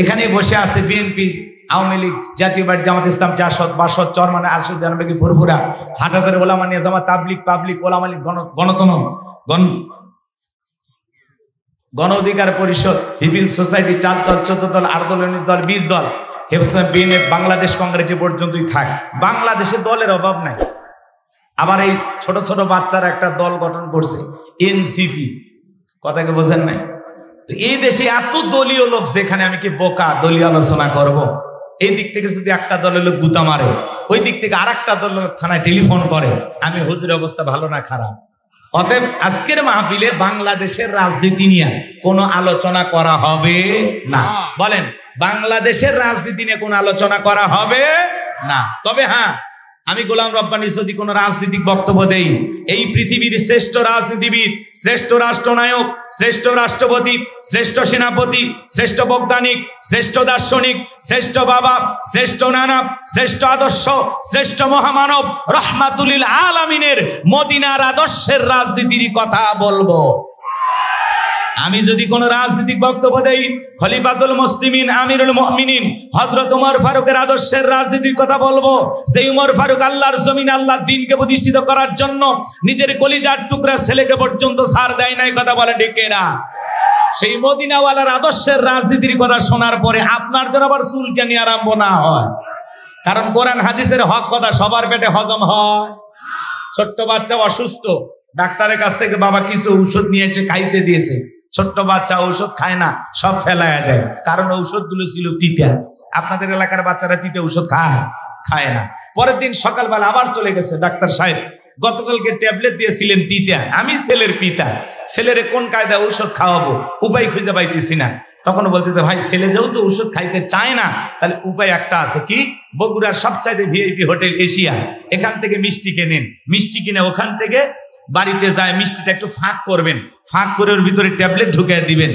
এখানে বসে আছে বিএনপি, আওয়ামী লীগ, জাতীয় পার্টি, জামাত ইসলাম, জাসদ, বাসদ, চরমানা, আরশুদ, জানবেগি, ফুরফুরা, হাটহাজারী ওলামা নিজামা, তাবলিগ, পাবলিক, ওলামা লীগ, গণ অধিকার পরিষদ, হিবিল সোসাইটি, 4 দল, 14 দল, 8 দল, 19 দল, 20 দল, বিএনএফ, বাংলাদেশ কংগ্রেস যে পর্যন্তই থাক, বাংলাদেশে দলের অভাব নাই। আবার এই ছোট ছোট বাচ্চারা একটা দল গঠন করছে, এনসিপি, কথাকে বোঝেন নাই? তো এই দেশে এত দলীয় লোক, যেখানে আমি কি বোকা দলীয় আলোচনা করব? এই দিক থেকে যদি একটা দলের লোক গুতা মারে, ওই দিক থেকে আর একটা দলের লোক থানায় টেলিফোন করে, আমি হুজুরের অবস্থা ভালো না খারাপ? অতএব আজকের মাহফিলে বাংলাদেশের রাজনীতি নিয়ে কোনো আলোচনা করা হবে না। বলেন, বাংলাদেশের রাজনীতি নিয়ে কোনো আলোচনা করা হবে না। তবে হ্যাঁ, আমি গোলাম রব্বানী যদি কোনো রাজনৈতিক বক্তব্য দেই, এই পৃথিবীর শ্রেষ্ঠ রাজনীতিবিদ, শ্রেষ্ঠ রাষ্ট্রনায়ক, শ্রেষ্ঠ রাষ্ট্রপতি, শ্রেষ্ঠ সেনাপতি, শ্রেষ্ঠ বৈজ্ঞানিক, শ্রেষ্ঠ দার্শনিক, শ্রেষ্ঠ বাবা, শ্রেষ্ঠ নানা, শ্রেষ্ঠ আদর্শ, শ্রেষ্ঠ মহামানব রহমাতুল লিল আলামিনের মদিনার আদর্শের রাজনীতির কথা বলবো। আমি যদি কোনো রাজনৈতিক বক্তব্য দেই, খলিফাতুল মুসলিমিন, আমিরুল মুমিনিন হযরত ওমর ফারুকের আদর্শের রাজনীতির কথা বলবো। সেই ওমর ফারুক আল্লাহর জমিনে আল্লাহর দ্বীনকে প্রতিষ্ঠিত করার জন্য নিজের কলিজার টুকরা ছেলেকে পর্যন্ত ছাড় দেয় নাই। কথা বলেন ঠিক কিনা? সেই মদিনাওয়ালার আদর্শের রাজনীতির কথা শোনার পরে আপনার যেন আবার চুলকানি আরম্ভ না হয়, কারণ কোরআন হাদিসের হক কথা সবার পেটে হজম হয়। ছোট্ট বাচ্চা অসুস্থ, ডাক্তারের কাছ থেকে বাবা কিছু ঔষধ নিয়ে এসে খাইতে দিয়েছে। ছোট্ট বাচ্চা ঔষধ খায় না, সব ফেলাইয়া দেয়, কারণ ঔষধগুলো ছিল তিতা। আপনাদের এলাকার বাচ্চারা তিতা ঔষধ খায় না। পরের দিন সকালবেলা আবার চলে গেছে, ডাক্তার সাহেব গতকালকে ট্যাবলেট দিয়েছিলেন তিতা, আমি ছেলের পিতা, ছেলের কোন কায়দা ঔষধ খাওয়াবো, উপায় খুঁজে পাইতেছি না। তখন বলতেছে, ভাই ছেলে যেহেতু ওষুধ খাইতে চায় না, তাহলে উপায় একটা আছে। কি? বগুড়ার সবচাইতে ভিআইপি হোটেল এশিয়া, এখান থেকে মিষ্টি কেনেন, মিষ্টি কিনে ওখান থেকে বাড়িতে যায় মিষ্টিটা একটু ফাঁক করবেন, ফাঁক করে ওর ভিতরে ট্যাবলেট ঢুকিয়ে দিবেন,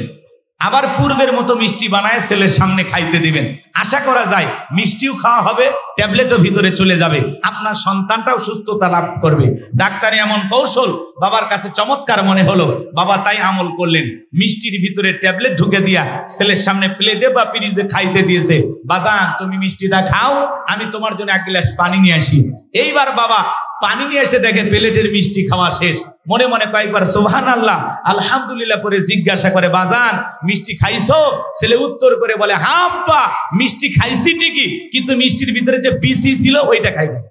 আবার পূর্বের মতো মিষ্টি বানায় ছেলের সামনে খাইতে দিবেন। আশা করা যায় মিষ্টিও খাওয়া হবে, ট্যাবলেটও ভিতরে চলে যাবে, আপনার সন্তানটাও সুস্থতা লাভ করবে। ডাক্তারে এমন কৌশল বাবার কাছে চমৎকার মনে হলো, বাবা তাই আমল করলেন, মিষ্টির ভিতরে ট্যাবলেট ঢুকে দিয়া ছেলের সামনে প্লেটে বা ফ্রিজে খাইতে দিয়েছে। বাজান, তুমি মিষ্টিটা খাও, আমি তোমার জন্য 1 গ্লাস পানি নিয়ে আসি। এইবার বাবা পানি নিয়ে এসে দেখে প্লেটের মিষ্টি খাওয়া শেষ। মনে মনে কয়েকবার সুবহানাল্লাহ আলহামদুলিল্লাহ করে জিজ্ঞাসা করে, বাজান মিষ্টি খাইছো? ছেলে উত্তর করে বলে, হ্যাঁ আব্বা মিষ্টি খাইছি ঠিকই, কিন্তু মিষ্টির ভিতরে যে বিসি ছিল ওইটা খাইনি।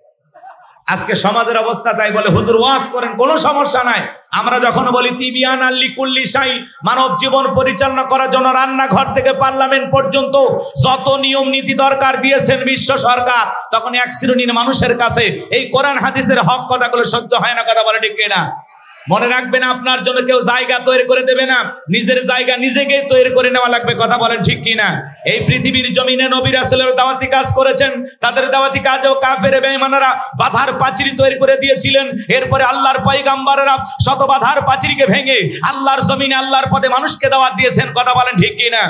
আজকে সমাজের অবস্থা তাই। বলে হুজুর ওয়াজ করেন, কোনো সমস্যা নাই। আমরা যখন বলি তিবিয়ান আল্লি কুল্লি শাই, মানব জীবন পরিচালনা করার জন্য রান্নাঘর থেকে পার্লামেন্ট পর্যন্ত যত নিয়ম নীতি দরকার দিয়েছেন বিশ্ব সরকার, তখন এক শ্রেণীর মানুষের কাছে এই কোরআন হাদিসের হক কথাগুলো সহ্য হয় না। কথা বলে ঠিক কিনা? মনে রাখবেন, আপনার জন্য কেউ জায়গা তৈরি করে দেবে না, নিজের জায়গা নিজেকে তৈরি করে নেওয়া লাগবে। কথা বলেন ঠিক কিনা? এই পৃথিবীর জমিনে নবী রাসূলের দাওয়াতি কাজ করেছেন, তাদের দাওয়াতি কাজেও কাফের বেঈমানরা বাধার পাঁচিল তৈরি করে দিয়েছিলেন। এরপরে আল্লাহর পয়গম্বররা শত বাধার পাঁচিলকে ভেঙে আল্লাহর জমিনে আল্লাহর পথে মানুষকে দাওয়াত দিয়েছেন। কথা বলেন ঠিক কিনা?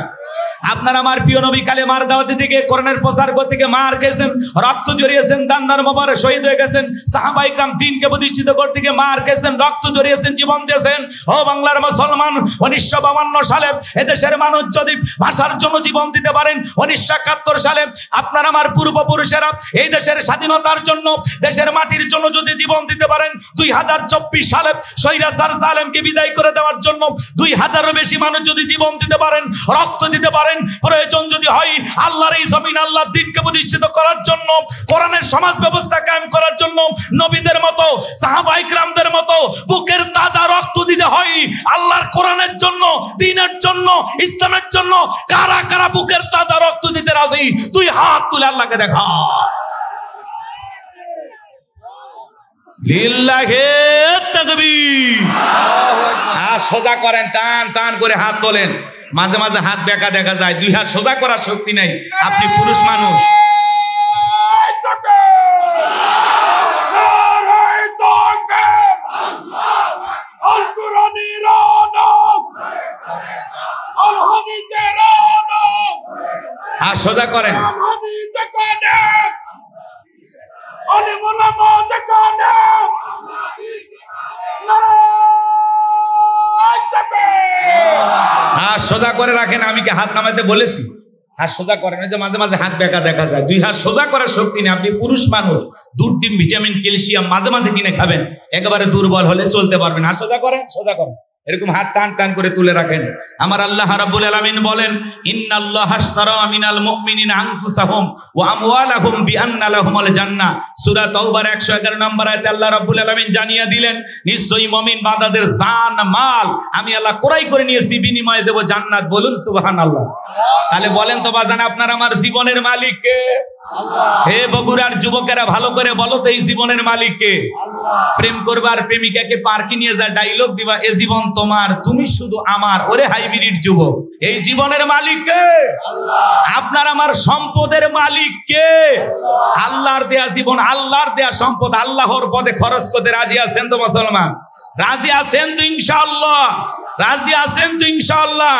আপনার আমার প্রিয় নবী কালেমার দাওয়াতি দিকে কোরআনের প্রচার করতে গিয়ে মার খেয়েছেন, রক্ত ঝরিয়েছেন, দান্দার মোবারক শহীদ হয়ে গেছেন। সাহাবায়ে কিরাম দ্বীনকে প্রতিষ্ঠিত করতে গিয়ে মার খেয়েছেন, রক্ত ঝরিয়েছেন, জীবন দিয়েছেন। ও বাংলার মুসলমান, 1952 সালে এদেশের মানুষ যদি ভাষার জন্য জীবন দিতে পারেন, 1971 সালে আপনার আমার পূর্বপুরুষেরা এই দেশের স্বাধীনতার জন্য, দেশের মাটির জন্য যদি জীবন দিতে পারেন, 2024 সালে স্বৈরাচার জালেমকে বিদায় করে দেওয়ার জন্য 2000-এরও বেশি মানুষ যদি জীবন দিতে পারেন, রক্ত দিতে পারেন, প্রয়োজন যদি হয় আল্লাহর এই জমিন আল্লাহর দ্বীনকে প্রতিষ্ঠিত করার জন্য, কোরআনের সমাজ ব্যবস্থা কায়েম করার জন্য, নবীদের মতো সাহাবায়ে কিরামদের মতো বুকের তাজা রক্ত দিতে হয় আল্লাহর কোরআনের জন্য, দ্বীনের জন্য, ইসলামের জন্য। কারা কারা বুকের তাজা রক্ত দিতে রাজি? তুই হাত তুলে আল্লাহকে দেখা। লিল্লাহি তাকবীর। হাত সোজা করেন, টান টান করে হাত তোলেন। মাঝে মাঝে হাত বেঁকা দেখা যায়, 2 হাত সোজা করার শক্তি নাই, আপনি পুরুষ মানুষ। হাত সোজা করেন। হাত সোজা করে রাখেন। আমি কি হাত নামাতে বলেছি? হাত সোজা করেন, যে মাঝে মাঝে হাত বেঁকা দেখা যায়। দুই হাত সোজা করার শক্তি নেই। আপনি পুরুষ মানুষ, দুধ, ডিম, ভিটামিন, ক্যালসিয়াম মাঝে মাঝে কিনে খাবেন। একেবারে দুর্বল হলে চলতে পারবেন। হাত সোজা করেন, সোজা করেন, এরকম হাত টান টান করে তুলে রাখেন। আমার আল্লাহ রাব্বুল আলামিন বলেন, ইন্নাল্লাহা আশতারা মিনাল মুমিনিনা আনফুসাহুম ওয়া আমওয়ালাহুম বিআন্না লাহুমুল জান্নাহ। সূরা তাওবার 111 নম্বর আয়াতে আল্লাহ রাব্বুল আলামিন জানিয়ে দিলেন, নিশ্চয়ই মুমিন বান্দাদের জান মাল আমি আল্লাহ ক্রয় করে নিয়েছি, বিনিময়ে দেব জান্নাত। বলুন সুবহানাল্লাহ। তাহলে বলেন তো বাজান, আপনার আমার জীবনের মালিক কে? হে বগুড়ার যুবকেরা ভালো করে বলো তো, এই জীবনের মালিক কে? প্রেম করবার প্রেমিকাকে পার্কে নিয়ে যা ডায়লগ দিবা, এ জীবন তোমার, তুমি শুধু আমার। ওরে হাইব্রিড যুবক, এই জীবনের মালিক কে? আপনার আমার সম্পদের মালিক কে? আল্লাহর দেয়া জীবন, আল্লাহর দেয়া সম্পদ আল্লাহর পথে খরচ করতে রাজি আছেন তো মুসলমান? রাজি আছেন তো ইনশাআল্লাহ? রাজি আছেন তো ইনশাআল্লাহ?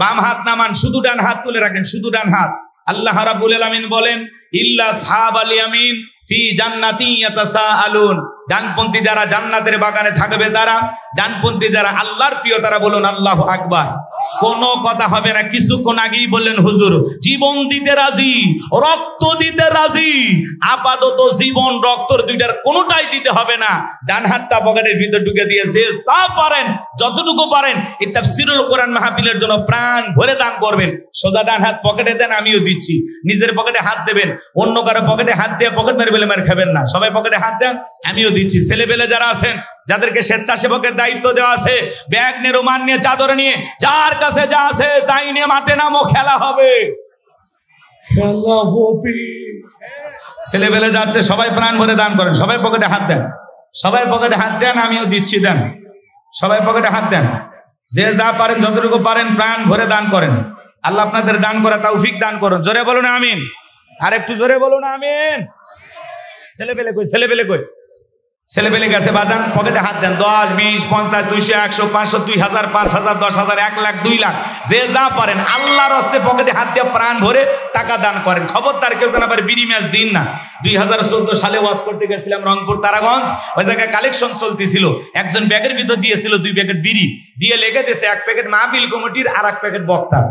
বাম হাত নামান, শুধু ডান হাত তুলে রাখেন, শুধু ডান হাত। আল্লাহ রাব্বুল আলামিন বলেন, ইল্লা আসহাবাল ইয়ামিন ফি জান্নাতিন ইয়াতাসাআলুন। ডানপন্থী যারা জান্নাতের বাগানে থাকবে তারা, ডানপন্থী যারা আল্লাহর প্রিয় তারা বলুন আল্লাহু আকবার। কোনো কথা হবে না। কিছুক্ষণ আগেই বললেন হুজুর জীবন দিতে রাজি, রক্ত দিতে রাজি। আপাতত জীবন রক্তর দুইটার কোনোটাই দিতে হবে না। ডান হাতটা পকেটের ভিতর ঢুকে দিয়ে যে যা পারেন, যতটুকু পারেন এই তাফসীরুল কোরআন মাহফিলের জন্য প্রাণ ভরে দান করবেন। সোজা ডান হাত পকেটে দেন, আমিও দিচ্ছি। নিজের পকেটে হাত দেবেন, অন্য কারো পকেটে হাত দিয়ে পকেট মেরে বেলে মেরে খাবেন না। সবাই পকেটে হাত দেন, আমিও দিচ্ছি। ছেলেবেলে যারা আছেন, যাদেরকে স্বেচ্ছাসেবকের দায়িত্ব দেওয়া আছে, ব্যাগ নিয়ে, রুমাল নিয়ে, চাদর নিয়ে, যার কাছে যা আছে তাই নিয়ে মাঠে নামো, খেলা হবে, খেলা হবে। ছেলেবেলে যাচ্ছে, সবাই প্রাণ ভরে দান করেন। সবাই পকেটে হাত দেন, সবাই পকেটে হাত দেন, আমিও দিচ্ছি, দেন। সবাই পকেটে হাত দেন। যে যা পারেন, যতটুকু পারেন প্রাণ ভরে দান করেন। আল্লাহ আপনাদের দান করা তৌফিক দান করুন। জোরে বলুন আমিন। আর একটু জোরে বলুন আমিন। ছেলেবেলে কই? ছেলেবেলে কই? ছেলেবেলে গেছে বাজান, পকেটে হাত দেন। 10, 20, 50, 200, 100, 500, 2000, 5000, 10,000, 1 লাখ, 2 লাখ, যে যা পারেন আল্লাহর হস্তে পকেটে হাত দিয়ে প্রাণ ভরে টাকা দান করেন। খবরদার কেউ যেন আবার বিড়ি ম্যাচ দিন না। 2014 সালে ওয়াজ করতে গেছিলাম রংপুর তারাগঞ্জ। ওই জায়গায় কালেকশন চলতেছিল। একজন ব্যাগের ভিতর দিয়েছিল 2 প্যাকেট বিড়ি, দিয়ে লেগে দিয়েছে 1 প্যাকেট মাহফিল কমিটির আর 1 প্যাকেট বক্তার।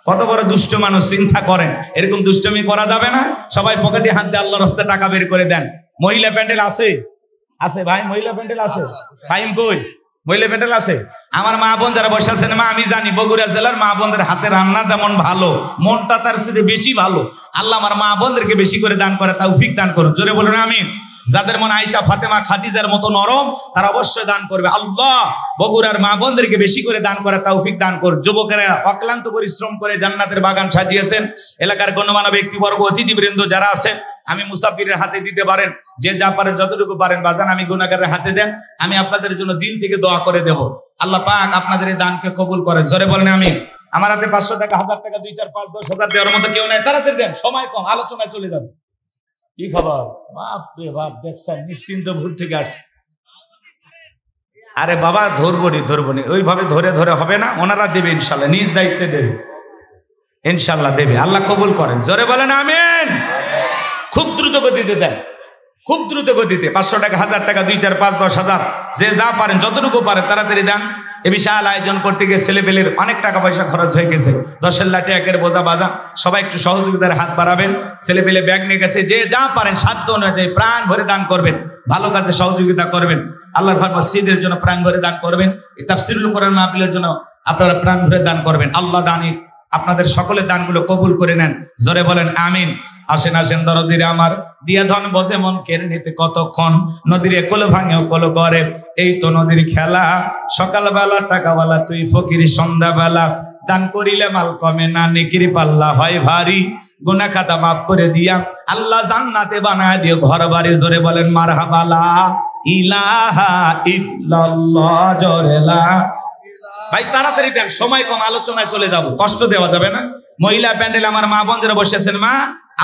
কত বড় দুষ্ট মানুষ, চিন্তা করেন। এরকম দুষ্টমি করা যাবে না। সবাই পকেটে হাত দিয়ে আল্লাহর হস্তে টাকা বের করে দেন। মহিলা প্যান্ডেল আছে? আছে ভাই, মহিলা প্যান্ডেল আছে? ফাইম কই? মহিলা প্যান্ডেল আছে? আমার মা বোন যারা বসে আছেন, মা আমি জানি বগুড়া জেলার মা বোনদের হাতে রান্না যেমন ভালো, মনটা তার সাথে বেশি ভালো। আল্লাহ আমার মা বোনদেরকে বেশি করে দান করে তৌফিক দান করুন। জোরে বলুন আমিন। যাদের মনে আয়েশা, ফাতেমা, খাদিজার মতো নরম, তারা অবশ্যই দান করবে। আল্লাহ বগুড়ার মা বোনদেরকে বেশি করে দান করে তৌফিক দান করুন। যুবকেরা অক্লান্ত পরিশ্রম করে জান্নাতের বাগান সাজিয়েছেন। এলাকার গণ্যমান্য ব্যক্তিবর্গ, অতিথিবৃন্দ যারা আছেন, আমি মুসাফিরের হাতে দিতে পারেন, যে যা পারেন যতটুকু পারেন। বাজান আমি গুনাহগারের হাতে দেন, আমি আপনাদের জন্য দিল থেকে দোয়া করে দেব। আল্লাহ পাক আপনাদের এই দানকে কবুল করেন। জোরে বলেন আমিন। আমার হাতে 500 টাকা, 1000 টাকা, 2, 4, 5, 10 হাজার দেওয়ার মতো কেউ নাই। তাড়াতাড়ি দেন, সময় কম, আলোচনায় চলে যাবে। কি খবর? বাপ রে বাপ, দেখছেন নিশ্চিন্ত ভোর থেকে আসছে। আরে বাবা ধরবনি, ওইভাবে ধরে ধরে হবে না। ওনারা দেবে ইনশাল্লাহ, নিজ দায়িত্বে দেবে, ইনশাল্লাহ দেবে। আল্লাহ কবুল করেন। জোরে বলেন আমিন। খুব দ্রুত গতিতে দেন, খুব দ্রুত গতিতে। 500 টাকা, 1000 টাকা, 2, 4, 5, 10 হাজার, যে যা পারেন যতটুকু পারেন তাড়াতাড়ি দেন। এ বিশাল আয়োজন করতে গিয়ে ছেলেপেলের অনেক টাকা পয়সা খরচ হয়ে গেছে। 10 লাঠি একের বোঝা বাজা। সবাই একটু সহযোগিতার হাত বাড়াবেন। ছেলেপেলে ব্যাগ নিয়ে গেছে, যে যা পারেন সাধ্য অনুযায়ী প্রাণ ভরে দান করবেন। ভালো কাজে সহযোগিতা করবেন। আল্লাহর ঘর মসজিদের জন্য প্রাণ ভরে দান করবেন। এই তাফসীরুল কোরআন মাহফিলের জন্য আপনারা প্রাণ ভরে দান করবেন। আল্লাহ দানি আপনাদের সকলের দানগুলো কবুল করে নেন। জোরে বলেন আমিন। আসেন আসেন দরদিরে আমার, দিয়া ধন বসে মন কেড়ে নিতে কতক্ষণ। নদীর কোল ভাঙে কোল করে, এই তো নদীর খেলা। সকালবেলা টাকাওয়ালা তুই ফকির, সন্ধ্যাবেলা দান করিলে মাল কমে না, নেকির পাল্লা হয় ভারী। গুনাহ খাতা মাফ করে দিয়া আল্লাহ জান্নাতে বানায় দিও ঘর বাড়ি। জোরে বলেন মারহাবা লা ইলাহা ইল্লাল্লাহ। জোরে লা। ভাই তাড়াতাড়ি দেন, সময় কম, আলোচনায় চলে যাব, কষ্ট দেওয়া যাবে না। মহিলা প্যান্ডেল আমার মা বোন যারা বসেছেন, মা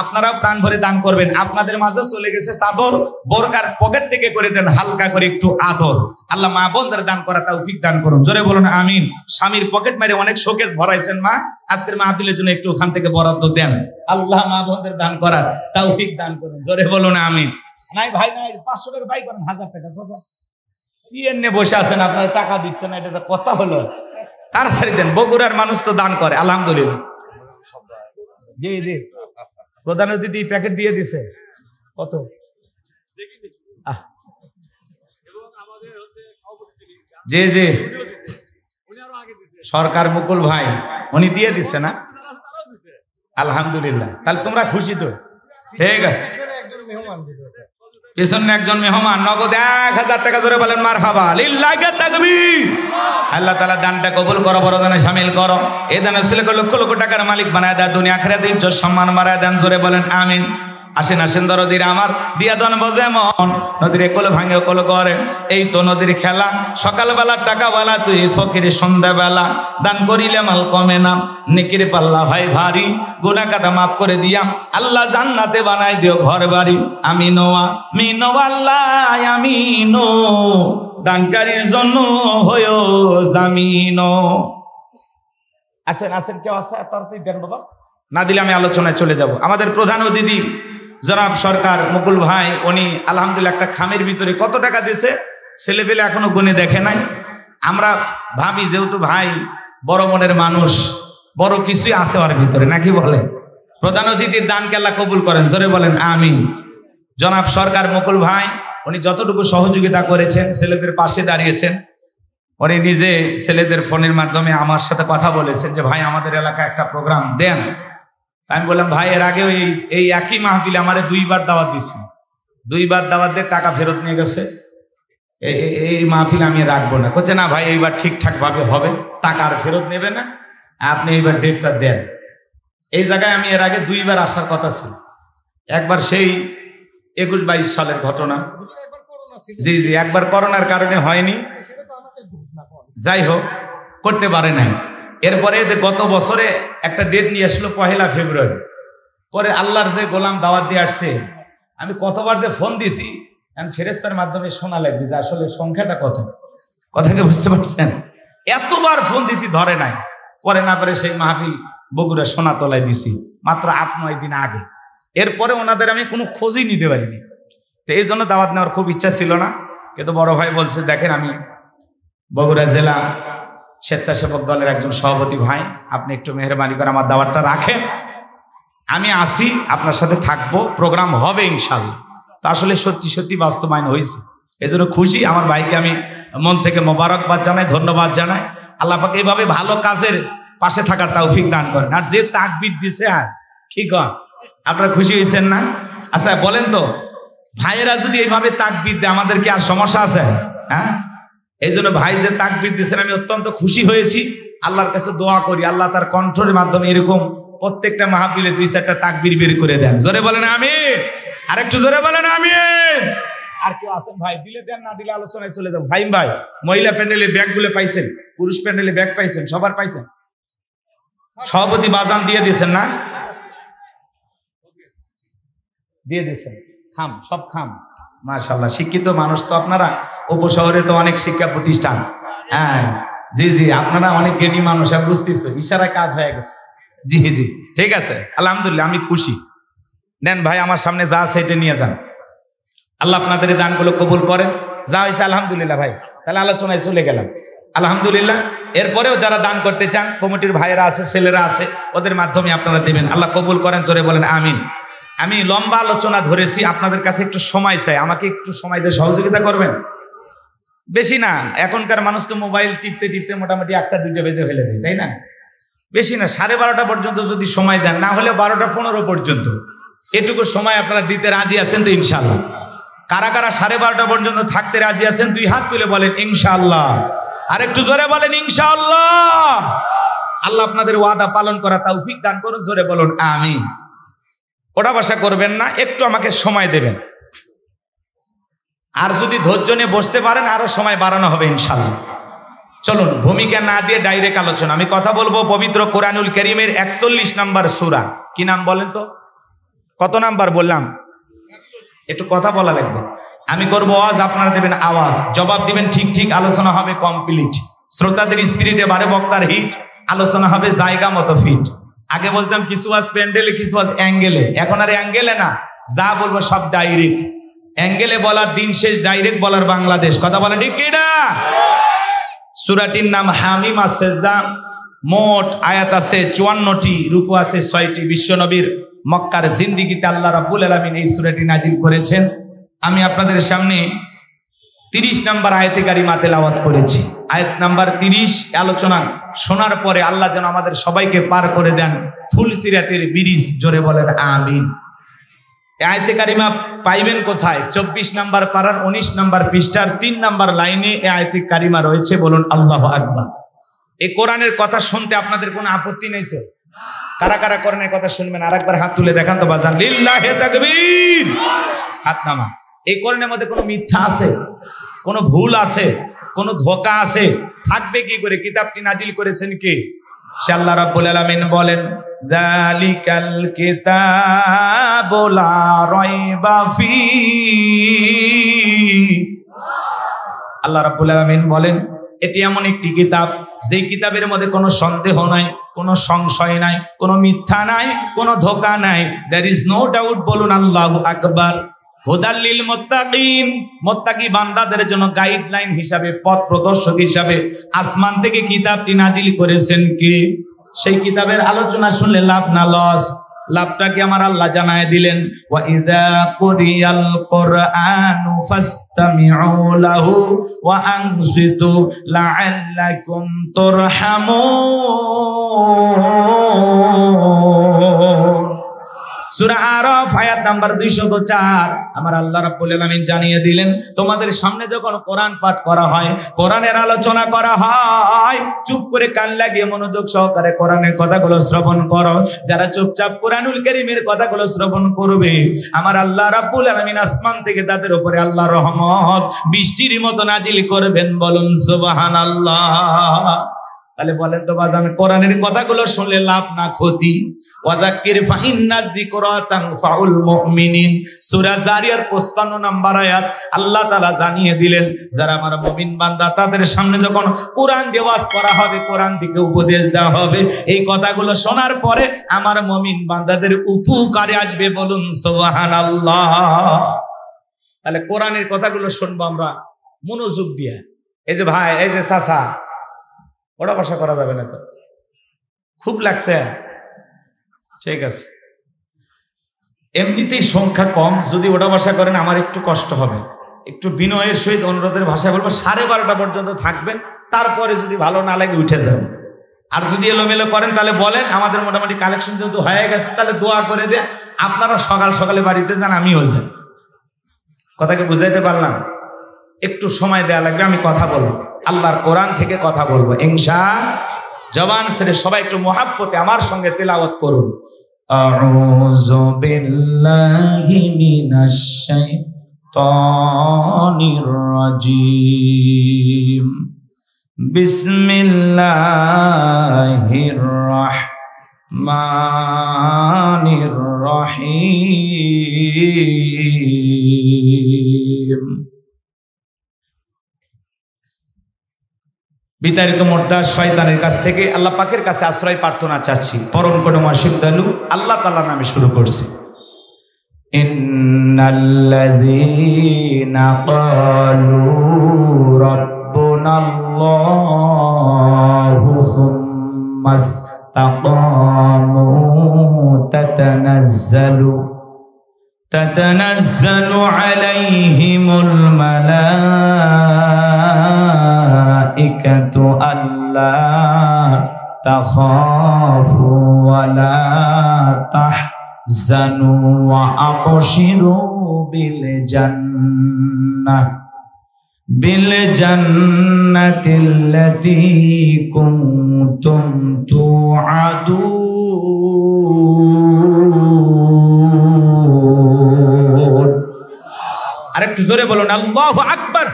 আপনারাও প্রাণ ভরে দান করবেন। আপনাদের মাঝে চলে গেছে চাদর, বোরকার পকেট থেকে করে দেন হালকা করে একটু আদর। আল্লাহ মা বোনদের দান করা তৌফিক দান করুন। জোরে বলুন আমিন। স্বামীর পকেট মেরে অনেক শোকেস ভরাইছেন, মা আজকের মাহফিলের জন্য একটু ওখান থেকে বরাদ্দ দেন। আল্লাহ মা বোনদের দান করার তৌফিক দান করুন। জোরে বলুন আমিন। নাই ভাই নাই, 500 টাকা বাই করেন, 1000 টাকা। সিএনএ বসে আছেন, আপনারা টাকা দিচ্ছেন না, এটা কথা হলো? তাড়াতাড়ি দেন, বগুড়ার মানুষ তো দান করে আলহামদুলিল্লাহ। জি জি, প্রধান অতিথি প্যাকেট দিয়ে দিছে কত? জি জি, সরকার মুকুল ভাই উনি দিয়ে দিছে না, আলহামদুলিল্লাহ। তাহলে তোমরা খুশি তো? ঠিক আছে, পিছনে একজন মেহমান নগদ 1000 টাকা জোরে বলেন মারহাবা, লিল্লাহি তাকবীর। আল্লাহ তাআলা দানটা কবুল করো, বড় দানে শামিল করো। এই দানের ছেলেকে লক্ষ লক্ষ টাকার মালিক বানায় দেয়, দুনিয়া আখিরাতে ইজ্জত সম্মান বাড়ায় দেন, জোরে বলেন আমিন। আসেন আসেন দরদির আমার, দিয়া দন বজে মন, নদীর কোল ভাঙে কোল করে, এই তো নদীর খেলা। সকালবেলা টাকাওয়ালা তুই ফকির, সন্ধ্যাবেলা দান করিলে মাল কমে না, নেকির পাল্লা হয় ভারী, গুনাহ কাটা মাফ করে দিয়া আল্লাহ জান্নাতে বানাই দিও ঘর বাড়ি। আমি নোয়া মিনো আল্লাহ আমিনো, দানকারীর জন্য হয়ো জামিনো। আসেন আসেন, কেউ আছে তাড়াতাড়ি দেন বাবা, না দিলে আমি আলোচনায় চলে যাব। আমাদের প্রধান অতিথি জনাব সরকার মুকুল ভাই, উনি আলহামদুলিল্লাহ একটা খামের ভিতরে কত টাকা দিয়েছে ছেলে পেলে এখনো গুনে দেখে নাই। আমরা ভাবি যেহেতু ভাই বড় মনের মানুষ, বড় কিছুই আছে ওর ভিতরে, নাকি বলে? প্রধান অতিথির দানকে আল্লাহ কবুল করেন, জোরে বলেন আমিন। জনাব সরকার মুকুল ভাই উনি যতটুকু সহযোগিতা করেছেন, ছেলেদের পাশে দাঁড়িয়েছেন, উনি নিজে ছেলেদের ফোনের মাধ্যমে আমার সাথে কথা বলেছেন যে ভাই আমাদের এলাকায় একটা প্রোগ্রাম দেন। আমি বললাম ভাই এর আগেও এই একই মাহফিলে আমারে 2 বার দাওয়াত দিছি, 2 বার দাওয়াত দিয়ে টাকা ফেরত নিয়ে গেছে, এই মাহফিল আমি রাখবো না। বলছে না ভাই এইবার ঠিকঠাক ভাবে হবে, টাকা আর ফেরত নেবে না, আপনি এইবার ডেটটা দেন। এই জায়গায় আমি এর আগে 2 বার আসার কথা ছিল, একবার সেই 21-22 সালের ঘটনা, জি জি, একবার করোনার কারণে হয়নি, যাই হোক করতে পারে নাই। এরপরে গত বছরে একটা ডেট নিয়ে আসলো 1 ফেব্রুয়ারি, পরে আল্লাহর যে গোলাম দাওয়াত দিয়ে আসছে, আমি কতবার যে ফোন দিছি, আমি ফেরেশতার মাধ্যমে শোনা লাগবে যে আসলে সংখ্যাটা কত, কথাকে বুঝতে পারছেন? এতবার ফোন দিছি ধরে নাই, পরে না পারে সেই মাহফিল বগুড়া সোনাতলায় দিছি মাত্র 8-9 দিন আগে। এরপরে ওনাদের আমি কোনো খোঁজই নিতে পারিনি, তো এই জন্য দাওয়াত নেওয়ার খুব ইচ্ছা ছিল না। কিন্তু বড় ভাই বলছে দেখেন আমি বগুড়া জেলা স্বেচ্ছাসেবক দলের একজন সভাপতি ভাই, আপনি একটু মেহরবানি করে আমার দাওয়াতটা রাখেন, আমি আসি, আপনার সাথে থাকবো, প্রোগ্রাম হবে ইনশাল্লাহ। তো আসলে সত্যি সত্যি বাস্তবায়ন হয়েছে, এই জন্য খুশি। আমার ভাইকে আমি মন থেকে মোবারকবাদ জানাই, ধন্যবাদ জানাই। আল্লাহ পাক এইভাবে ভালো কাজের পাশে থাকার তৌফিক দান করেন। আর যে তাকবীর দিছে আজ, কি কন আপনারা খুশি হয়েছেন না? আচ্ছা বলেন তো, ভাইয়েরা যদি এইভাবে তাকবীর দেয় আমাদের কি আর সমস্যা আছে? হ্যাঁ, এই জন্য ভাই যে তাকবীর দিয়েছেন আমি অত্যন্ত খুশি হয়েছি। আল্লাহর কাছে দোয়া করি আল্লাহ তার কণ্ঠের মাধ্যমে এরকম প্রত্যেকটা মাহফিলে 2-4টা তাকবীর বের করে দেন, জোরে বলেন আমিন। আর একটু জোরে বলেন আমিন। আর কেউ আছেন ভাই? দিলে দেন, না দিলে আলোচনায় চলে যাবো। ভাই ভাই মহিলা প্যান্ডেলের ব্যাগগুলো পাইছেন, পুরুষ প্যান্ডেলে ব্যাগ পাইছেন, সবার পাইছেন? সভাপতি বাজান দিয়ে দিয়েছেন না? দিয়ে দিয়েছেন, খাম সব খাম, মাশাআল্লাহ। শিক্ষিত মানুষ তো আপনারা, উপশহরে তো অনেক শিক্ষা প্রতিষ্ঠান, হ্যাঁ জি জি, আপনারা অনেক জ্ঞানী মানুষ, আমি বুঝতেছি, ইশারায় কাজ হয়ে গেছে। জি জি ঠিক আছে, আলহামদুলিল্লাহ আমি খুশি। নেন ভাই আমার সামনে যা আছে এটা নিয়ে যান, আল্লাহ আপনাদের এই দানগুলো কবুল করেন। যা হয়েছে আলহামদুলিল্লাহ ভাই, তাহলে আলোচনায় চলে গেলাম আলহামদুলিল্লাহ। এরপরেও যারা দান করতে চান, কমিটির ভাইয়েরা আছে, ছেলেরা আছে, ওদের মাধ্যমে আপনারা দেবেন, আল্লাহ কবুল করেন, জোরে বলেন আমিন। আমি লম্বা আলোচনা ধরেছি, আপনাদের কাছে একটু সময় চাই, আমাকে একটু সময় দিয়ে সহযোগিতা করবেন, বেশি না। এখনকার মানুষ তো মোবাইল টিপতে টিপতে মোটামুটি 1টা-2টা বেজে ফেলে দেয়, তাই না? বেশি না, 12:30 পর্যন্ত যদি সময় দেন, না হলে 12:15 পর্যন্ত, এটুকু সময় আপনারা দিতে রাজি আছেন তো ইনশাআল্লাহ? কারা কারা 12:30 পর্যন্ত থাকতে রাজি আছেন 2 হাত তুলে বলেন ইনশাআল্লাহ। আর একটু জোরে বলেন ইনশাআল্লাহ। আল্লাহ আপনাদের ওয়াদা পালন করা তৌফিক দান করুন, জোরে বলুন আমিন। ওটা ভাষা করবেন না, একটু আমাকে সময় দেবেন। আর যদি ধৈর্য নিয়ে বসতে পারেন আরো সময় বাড়ানো হবে ইনশাআল্লাহ। চলুন ভূমিকা না দিয়ে ডাইরেক্ট আলোচনা। আমি কথা বলবো পবিত্র কোরআনুল কারীমের 41 নম্বর সূরা। কি নাম বলেন তো? কত নাম্বার বললাম? একটু কথা বলা লাগবে। আমি করবো আওয়াজ, আপনারা দেবেন আওয়াজ, জবাব দিবেন ঠিক ঠিক, আলোচনা হবে কমপ্লিট। শ্রোতাদের স্পিরিটে বারে বক্তার হিট, আলোচনা হবে জায়গা মতো ফিট। আগে বলতাম কিছু আজ প্যান্ডেলে, কিছু আজ অ্যাঙ্গেলে, এখন আর অ্যাঙ্গেলে না, যা বলবো সব ডাইরেক্ট। অ্যাঙ্গেলে বলার দিন শেষ, ডাইরেক্ট বলার বাংলাদেশ। কথা বলে ঠিক কি না? সূরাটির নাম হামিম আস-সিজদা। মোট আয়াত আছে 54টি, রুকু আছে 6টি। বিশ্বনবীর মক্কার জিন্দেগিতে আল্লাহ রাব্বুল আলামিন এই সূরাটি নাজিল করেছেন। আমি আপনাদের সামনে 30 নম্বর আয়াতে কারিমা তেলাওয়াত করেছি। আয়াত নাম্বার 30 আলোচনা শোনার পরে আল্লাহ যেন আমাদের সবাইকে পার করে দেন ফুলসিরাতের ব্রিজ। জোরে বলেন আমিন। আয়াতে কারিমা পাইবেন কোথায়? 24 নম্বর পারার 19 নম্বর পৃষ্ঠার 3 নম্বর লাইনে এই আয়াতে কারিমা রয়েছে। বলুন আল্লাহু আকবার। এই কোরআনের কথা শুনতে আপনাদের কোনো আপত্তি নেই তো? কারা কারা কোরআনের কথা শুনবেন আরেকবার হাত তুলে দেখান তো বাজান। লিল্লাহি তাকবীর। হাত নামা। এই কোরআনের মধ্যে কোনো মিথ্যা আছে? কোনো ভুল আছে? কোনো ধোঁকা আছে? থাকবে কি করে? কিতাবটি নাজিল করেছেন কে? সে আল্লাহ রাব্বুল আলামিন বলেন, যালিকাল কিতাবু লা রাইবা ফীহি। আল্লাহ রাব্বুল আলামিন বলেন, এটি এমন একটি কিতাব যেই কিতাবের মধ্যে কোনো সন্দেহ নাই, কোনো সংশয় নাই, কোনো মিথ্যা নাই, কোনো ধোঁকা নাই। There is no doubt. বলুন আল্লাহু আকবার। হুদাল লিল মুত্তাকিন। মুত্তাকি বান্দাদের জন্য গাইডলাইন হিসাবে, পথ প্রদর্শক হিসাবে আসমান থেকে কিতাবটি নাজিল করেছেন কে? সেই কিতাবের আলোচনা শুনলে লাভ না লস? লাভটাকে আমার আল্লাহ জানায় দিলেন, ওয়া ইযা কুরিয়াল কুরআনু ফাসতামিউ লাহু ওয়া আনসিতু লাআল্লাকুম তুরহামুন। সূরা আরাফ আয়াত নাম্বার 204। আমার আল্লাহ রাব্বুল আলামিন জানিয়ে দিলেন, তোমাদের সামনে যখন কোরআন পাঠ করা হয়, কোরআনের আলোচনা করা হয়, চুপ করে কান লাগিয়ে মনোযোগ সহকারে কোরআনের কথাগুলো শ্রবণ করো। যারা চুপচাপ কোরআনুল কারীমের কথাগুলো শ্রবণ করবে, আমার আল্লাহ রাব্বুল আলামিন আসমান থেকে তাদের উপরে আল্লাহর রহমত বৃষ্টির মতো নাজিল করবেন। বলুন সুবহানাল্লাহ। তাহলে বলেন তো বাজান, কোরআনের কথাগুলো শুনলে লাভ না ক্ষতি? ওয়াযাক্কির ফাইন্নায যিকরা তানফাউল মুমিনিন। সূরা জারিয়ার 55 নম্বর আয়াত আল্লাহ তাআলা জানিয়ে দিলেন, যারা আমার মুমিন বান্দা তাদের সামনে যখন কোরআন দেওয়াজ করা হবে, কোরআন থেকে উপদেশ দেওয়া হবে, এই কথাগুলো শোনার পরে আমার মুমিন বান্দাদের উপকারে আসবে। বলুন সুবহানাল্লাহ। তাহলে কোরআনের কথাগুলো শুনবো আমরা মনোযোগ দিয়ে। এই যে ভাই, এই যে চাচা, ওটা ভাষা করা যাবে না তো? খুব লাগছে? ঠিক আছে, এমনিতেই সংখ্যা কম, যদি ওটা ভাষা করেন আমার একটু কষ্ট হবে। একটু বিনয়ের সহিত অনুরোধের ভাষা বলবো, 12:30 পর্যন্ত থাকবেন, তারপরে যদি ভালো না লাগে উঠে যাবেন। আর যদি এলোমেলো করেন তাহলে বলেন। আমাদের মোটামুটি কালেকশন যেহেতু হয়ে গেছে, তাহলে দোয়া করে দেন আপনারা সকাল সকালে বাড়িতে যান, আমিও যাই। কথাকে বুঝাইতে পারলাম? একটু সময় দেয়া লাগবে, আমি কথা বলবো, আল্লাহর কোরআন থেকে কথা বলবো ইনশাআল্লাহ। জবান ছেড়ে সবাই একটু মুহাব্বতে আমার সঙ্গে তেলাওয়াত করুন। আউযু বিল্লাহি মিনাশ শাইতানির রাজীম। বিসমিল্লাহির রাহমানির রহিম। বিতাড়িত মুর্দার শয়তানের কাছ থেকে আল্লাহ পাকের কাছে আশ্রয় প্রার্থনা চাচ্ছি। পরম করুণা সিদ্ধালু আল্লাহ তাআলার নামে শুরু করছি। ইন্নাল্লাযীনা ক্বালু রাব্বুনাল্লাহু সুম্মাস্তাকামু তাতানাজ্জালু আলাইহিমুল মালাইকাতু আল্লা তাখাফু ওয়া লা তাহজানু ওয়া আবশিরু বিল জান্নাতিল্লাতী কুনতুম তুআদুন। আরেকটু জোরে বলুন আল্লাহু আকবার।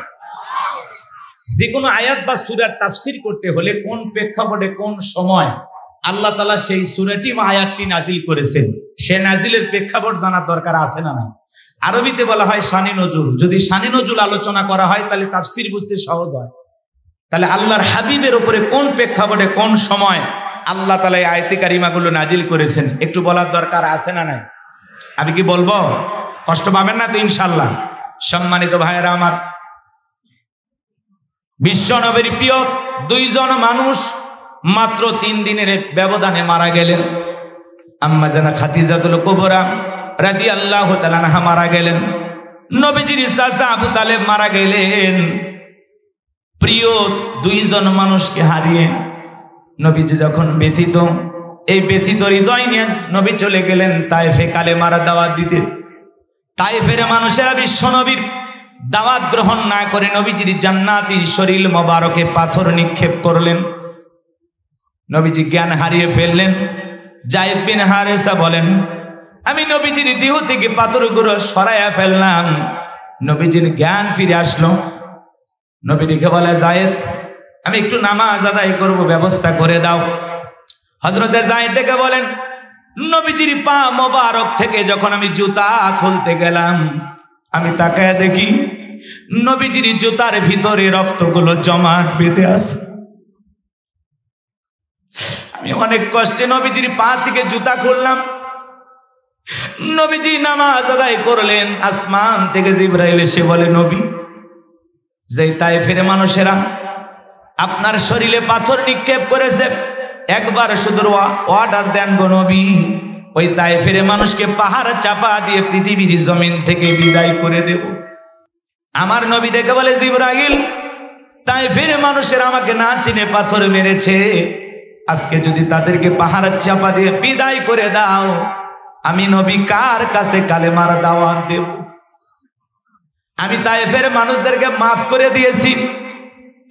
যে কোনো আয়াত বা সূরার তাফসীর করতে হলে কোন প্রেক্ষাপটে, কোন সময় আল্লাহ তাআলা সেই সূরাটি বা আয়াতটি নাজিল করেছেন, সে নাজিলের প্রেক্ষাপট জানার দরকার আছে না নাই? আরবিতে বলা হয় শানে নজুল। যদি শানে নজুল আলোচনা করা হয় তাহলে তাফসীর বুঝতে সহজ হয়। তাহলে আল্লাহর হাবিবের উপরে কোন প্রেক্ষাপটে, কোন সময় আল্লাহ তাআলা এই আয়াতে কারিমাগুলো নাজিল করেছেন একটু বলার দরকার আছে না নাই? আমি কি বলবো? কষ্ট পাবেন না তো ইনশাআল্লাহ। সম্মানিত ভাইয়েরা আমার, বিশ্বনবীর প্রিয় দুইজন মানুষ মাত্র 3 দিনের ব্যবধানে মারা গেলেন। আম্মা জানা খাদিজাতুল কুবরা রাদিয়াল্লাহু তাআলা আনহা মারা গেলেন। নবীজির চাচা আবু তালেব মারা গেলেন। প্রিয় দুইজন মানুষকে হারিয়ে নবীজি যখন ব্যথিত, এই ব্যথিত হৃদয় নিয়ে নবী চলে গেলেন তায়েফে কালেমার দাওয়াত দিতে। তায়েফের মানুষেরা বিশ্বনবীর দাওয়াত গ্রহণ না করে নবীজির জান্নাতি শরীর মোবারকে পাথর নিক্ষেপ করলেন। নবীজি জ্ঞান হারিয়ে ফেললেন। যায়েদ বিন হারেসা বলেন, আমি নবীজির দেহ থেকে পাথরগুলো সরাইয়া ফেললাম, নবীজির জ্ঞান ফিরে আসলো। নবীজিকে বলে, যায়েদ আমি একটু নামাজ আদায় করব, ব্যবস্থা করে দাও। হযরতে যায়েদ ডেকে বলেন, নবীজির পা মোবারক থেকে যখন আমি জুতা খুলতে গেলাম, আমি তাকায় দেখি নবীজির জুতার ভিতরে রক্তগুলো জমাট বেঁধে আছে। আমি অনেক কষ্টে নবীজির পা থেকে জুতা খুললাম। নবীজি নামাজ আদায় করলেন। আসমান থেকে জিবরাইল এসে বলে, নবী, যে তায়েফের মানুষেরা আপনার শরীরে পাথর নিক্ষেপ করেছে, একবার শুধু অর্ডার দেন গো নবী, ওই তায়েফের মানুষকে পাহাড় চাপা দিয়ে পৃথিবীর জমিন থেকে বিদায় করে দেব। আমার নবী ডেকে বলে, জিবরাইল, তায়েফের মানুষেরা আমাকে না চিনে পাথর মেরেছে, আজকে যদি তাদেরকে পাহাড় চাপা দিয়ে বিদায় করে দাও, আমি নবী কার কাছে কালেমার দাওয়াত দেব? আমি তায়েফের মানুষদেরকে মাফ করে দিয়েছি,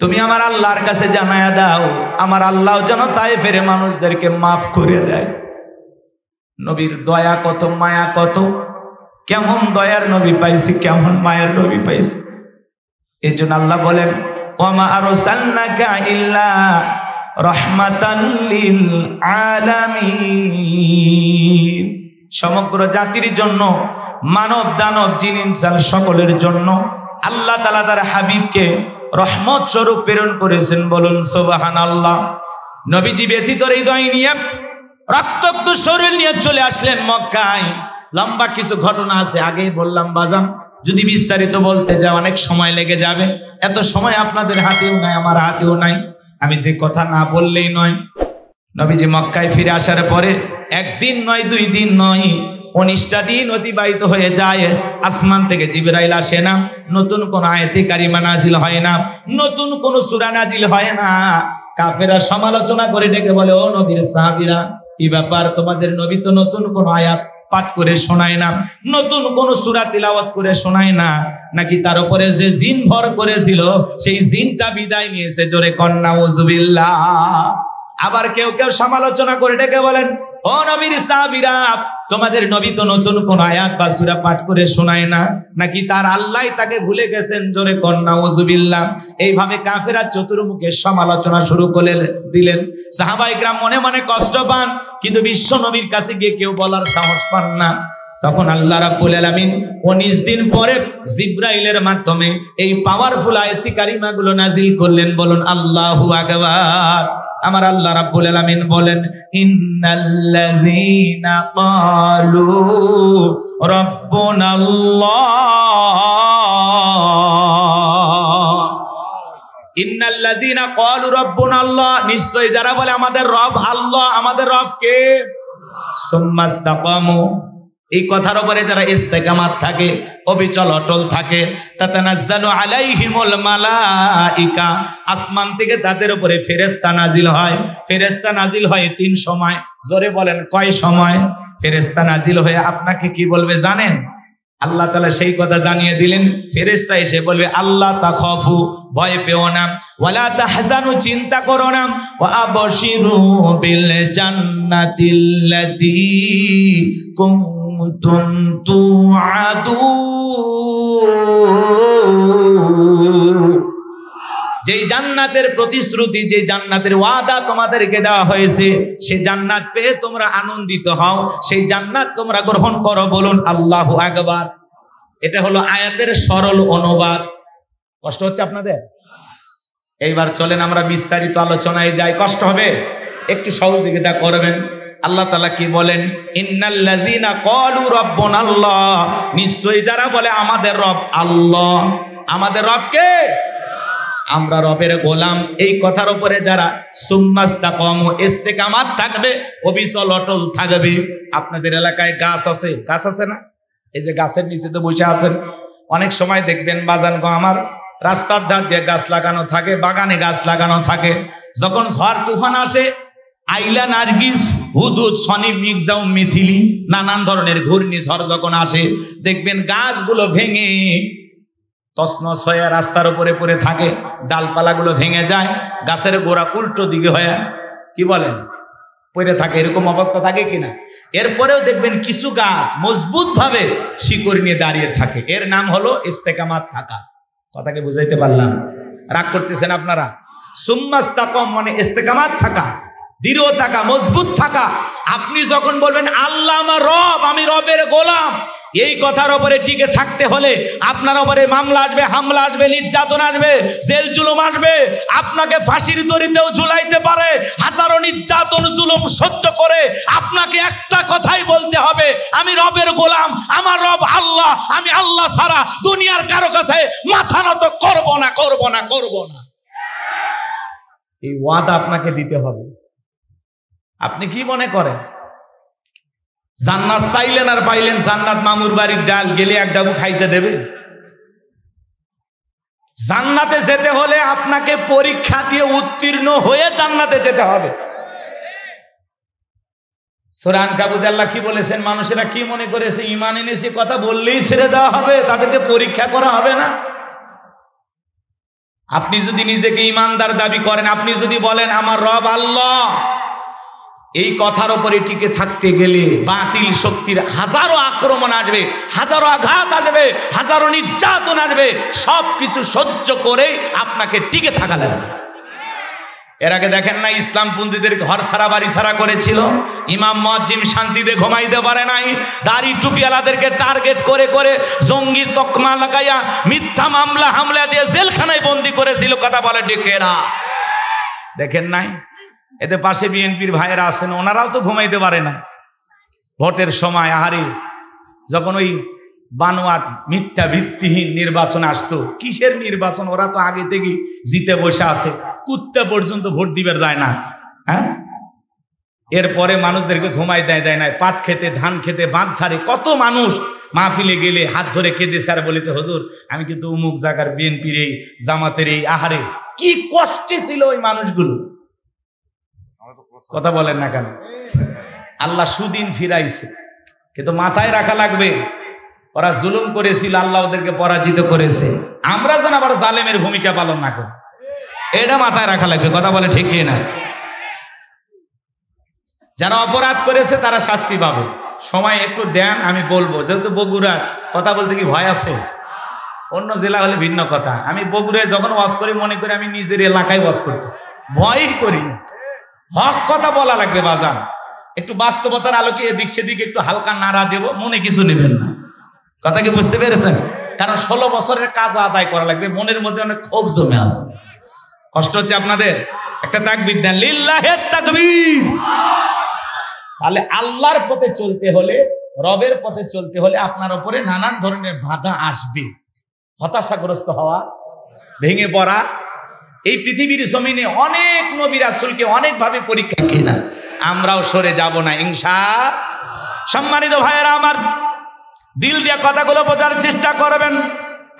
তুমি আমার আল্লাহর কাছে জানায়া দাও, আমার আল্লাহ যেন তায়েফের মানুষদেরকে মাফ করে দেয়। নবীর দয়া কত, মায়া কত, কেমন দয়ার নবী পাইছি, কেমন মায়ের নবী পাইছি। এই জন্য আল্লাহ বলেন, ওয়ামা আরসালনাকা ইল্লা রাহমাতাল লিল আলামিন, সমগ্র জাতির জন্য, মানব দানব জিন ইনসান সকলের জন্য আল্লাহ তাআলা তার হাবিবকে রহমত স্বরূপ প্রেরণ করেছেন। বলুন সুবহানাল্লাহ। নবীজি ব্যথিত হৃদয় নিয়ে, রক্তাক্ত শরীর নিয়ে চলে আসলেন মক্কায়। লম্বা কিছু ঘটনা আছে, আগেই বললাম বাজান, যদি বিস্তারিত বলতে যাই অনেক সময় লেগে যাবে। এত সময় আপনাদের হাতেও নাই, আমার হাতেও নাই, আমি যে কথা না বললেই নয়। নবীজি মক্কায় ফিরে আসার পরে একদিন নয়, 2 দিন নয়, 19টা দিন অতিবাহিত হয়ে যায়। আসমান থেকে জিবরাইল আসে না, নতুন কোন আয়াতে কারিমা নাজিল হয় না, নতুন কোন সূরা নাজিল হয় না। কাফেররা সমালোচনা করে ডেকে বলে, ও নবীর সাহাবীরা, কি ব্যাপার, তোমাদের নবী তো নতুন কোন আয়াত পাঠ করে শোনায় না, নতুন কোন সূরা তিলাওয়াত করে শোনায় না, নাকি তার উপরে যে জিন ভর করেছিল সেই জিনটা বিদায় নিয়েছে? জোরে কন্না উযুবিল্লাহ। আবার কেউ কেউ সমালোচনা করে ডেকে বলেন, ও নবীর সাহাবীরা, তোমাদের নবী তো নতুন কোন আয়াত বা সূরা পাঠ করে শোনায় না, নাকি তার আল্লাহ তাকে ভুলে গেছেন? জোরে কন্না উযুবিল্লাহ। এইভাবে কাফেররা চতুর্মুখে সমালোচনা শুরু করে দিলেন। সাহাবায়ে কেরাম মনে মনে কষ্ট পান, কিন্তু বিশ্ব নবীর কাছে গিয়ে কেউ বলার সাহস পান না। তখন আল্লাহ রাব্বুল আলামিন 19 দিন পরে জিবরাইলের মাধ্যমে এই পাওয়ারফুল আয়াতি কারিমাগুলো নাজিল করলেন। বলুন আল্লাহু আকবার। আমার আল্লাহ রাব্বুল আলামিন বলেন, ইন্নাল্লাযীনা ক্বালু রাব্বুনাল্লাহ, ইন্নাল্লাযীনা ক্বালু রাব্বুনাল্লাহ, নিশ্চয় যারা বলে আমাদের রব আল্লাহ, আমাদের রব কে? সুম্মাস্তাকামু, এই কথার উপরে যারা ইস্তেকামাত থাকে, অবিচল অটল থাকে, তাতানাজ্জালু আলাইহিমুল মালাইকা, আসমান থেকে তাদের উপরে ফেরেশতা নাজিল হয়। ফেরেশতা নাজিল হয় 3 সময়। জোরে বলেন, কয় সময়? ফেরেশতা নাজিল হয়ে আপনাকে কি বলবে জানেন? আল্লাহ তাআলা সেই কথা জানিয়ে দিলেন। ফেরেশতা এসে বলবে, আল্লাহ তাখাফু, ভয় পেও না, ওয়ালা তাহজানু, চিন্তা করো না, ওয়া আবশিরু বিল জান্নাতিল্লাতী কুনতুম তুআদুন, যেই জান্নাতের প্রতিশ্রুতি, যে জান্নাতের ওয়াদা তোমাদেরকে দেওয়া হয়েছে, সেই জান্নাত পেয়ে তোমরা আনন্দিত হও, সেই জান্নাত তোমরা গ্রহণ করো। বলুন আল্লাহু আকবার। এটা হলো আয়াতের সরল অনুবাদ। কষ্ট হচ্ছে আপনাদের? এইবার চলেন আমরা বিস্তারিত আলোচনায় যাই। কষ্ট হবে? একটু সহযোগিতা করবেন। আল্লাহ তাআলা কি বলেন? ইন্নাল্লাযীনা ক্বালু রাব্বুনাল্লাহ, নিশ্চয়ই যারা বলে আমাদের রব আল্লাহ। আমাদের রব কে? আমরা রবের গোলাম, এই কথার উপরে যারা সুম্মাস্তাকামু ইস্তেকামাত থাকবে, অবিচল অটল থাকবে। আপনাদের এলাকায় গাছ আছে, গাছ আছে না? এই যে গাছের নিচে তো বসে আছেন, অনেক সময় দেখবেন বাজান গো আমার রাস্তার ধার দিয়ে গাছ লাগানো থাকে, বাগানে গাছ লাগানো থাকে। যখন ঝড় তুফান আসে, আইলা, নার্গিস, হুদুদ, শনি, মির্জাউ, মিথিলি, নানান ধরনের ঘূর্ণিঝড় যখন আসে, দেখবেন গাছগুলো ভেঙে তছনছ হয়ে রাস্তার উপরে পড়ে থাকে, ডালপালাগুলো ভেঙে যায়, গাছের গোড়া উল্টো দিকে হয়ে কি বলেন পড়ে থাকে। এরকম অবস্থা থাকে কিনা? এরপরেও দেখবেন কিছু গাছ মজবুত ভাবে শিকড় নিয়ে দাঁড়িয়ে থাকে। এর নাম হলো ইস্তেকামাত থাকা। কথাকে বুঝাইতে পারলাম? রাগ করতেছেন আপনারা? সুম্মাস্তাকাম মানে ইস্তেকামাত থাকা, দৃঢ় থাকা, মজবুত থাকা। আপনি যখন বলবেন আল্লাহ আমার রব, আমি রবের গোলাম, এই কথার উপরে টিকে থাকতে হলে আপনার উপরে মামলা আসবে, হামলা আসবে, নির্যাতন আসবে, জেল জুলুম আসবে, আপনাকে ফাঁসির দড়িতেও ঝুলাইতে পারে। হাজারো নির্যাতন জুলুম সহ্য করে আপনাকে একটা কথাই বলতে হবে, আমি রবের গোলাম, আমার রব আল্লাহ, আমি আল্লাহ ছাড়া দুনিয়ার কারো কাছে মাথা নত করব না, করব না, করব না। এই ওয়াদা আপনাকে দিতে হবে। আপনি কি মনে করেন জান্নাত চাইলেন আর পাইলেন জান্নাত মামুর বাড়ির ডাল, গেলে এক ডাবু খাইতে দেবে? জান্নাতে যেতে হলে আপনাকে পরীক্ষা দিয়ে উত্তীর্ণ হয়ে জান্নাতে যেতে হবে। সূরা আনকাবুতে আল্লাহ কি বলেছেন? মানুষেরা কি মনে করেছে ঈমান এনেছে কথা বললেই ছেড়ে দেওয়া হবে, তাদেরকে পরীক্ষা করা হবে না? আপনি যদি নিজেকে ঈমানদার দাবি করেন, আপনি যদি বলেন আমার রব আল্লাহ, এই কথার উপরে টিকে থাকতে গেলে বাতিল শক্তির হাজারো আক্রমণ আসবে, হাজারো আঘাত আসবে, হাজারো নির্যাতন আসবে, সবকিছু সহ্য করে আপনাকে টিকে থাকা লাগবে। এর আগে দেখেন না ইসলামপন্থীদের ঘর ছাড়া বাড়ি ছাড়া করেছিল, ইমাম মুয়াজ্জিন শান্তিতে ঘুমাইতে পারে নাই, দাড়ি টুপিওয়ালাদেরকে টার্গেট করে করে জঙ্গির তকমা লাগাইয়া মিথ্যা মামলা হামলা দিয়ে জেলখানায় বন্দি করেছিল। কথা বলে ঠিক এরা দেখেন নাই? এতে পাশে বিএনপির ভাইয়েরা আছেন, ওনারাও তো ঘুমাইতে পারে না ভোটের সময়। আহারে যখন ওই বানোয়াট মিথ্যা ভিত্তিহীন নির্বাচন আসতো, কিসের নির্বাচন? ওরা তো আগে থেকেই জিতে বসে আছে, কুত্তা পর্যন্ত ভোট দিবার যায় না। হ্যাঁ, এরপরে মানুষদেরকে ঘুমাই দেয় নাই, পাট খেতে, ধান খেতে, বাঁধ ছাড়ে। কত মানুষ মাহফিলে গেলে হাত ধরে কেঁদেছে আর বলেছে হুজুর আমি কিন্তু অমুক জায়গার বিএনপির এই, জামাতের এই। আহারে কি কষ্টে ছিল ওই মানুষগুলো। কথা বলেন না কেন? আল্লাহ সুদিন ফিরাইছে, কিন্তু মাথায় রাখা লাগবে ওরা জুলুম করেছিল, আল্লাহ ওদেরকে পরাজিত করেছে। আমরা যেন আবার জালেমের ভূমিকা পালন না করি, এটা মাথায় রাখা লাগবে। কথা বলে ঠিক না? যারা অপরাধ করেছে তারা শাস্তি পাবে। সময় একটু দেন, আমি বলবো। যেহেতু বগুড়া, কথা বলতে কি ভয় আছে? অন্য জেলা হলে ভিন্ন কথা। আমি বগুড়ায় যখন ওয়াজ করি মনে করি আমি নিজের এলাকায় ওয়াজ করতেছি, ভয়ই করি না। হক কথা বলা লাগবে বাজান। একটু বাস্তবতার আলোকে এদিক সেদিক একটু হালকা নাড়া দেব, মনে কিছু নেবেন না। কথা কি বুঝতে পেরেছেন? কারণ 16 বছরের কাজ আদায় করা লাগবে, মনের মধ্যে অনেক ক্ষোভ জমে আছে। কষ্ট হচ্ছে আপনাদের? একটা তাকবীর দেন, লিল্লাহি তাকবীর। তাহলে আল্লাহর পথে চলতে হলে, রবের পথে চলতে হলে আপনার উপরে নানান ধরনের বাধা আসবে। হতাশাগ্রস্ত হওয়া, ভেঙে পড়া। এই পৃথিবীর জমিনে অনেক নবী রাসূলকে অনেক ভাবে পরীক্ষা কিনা, আমরাও সরে যাব না ইনশাআল্লাহ। সম্মানিত ভাইয়েরা আমার, দিল দিয়ে কথাগুলো বোঝার চেষ্টা করবেন।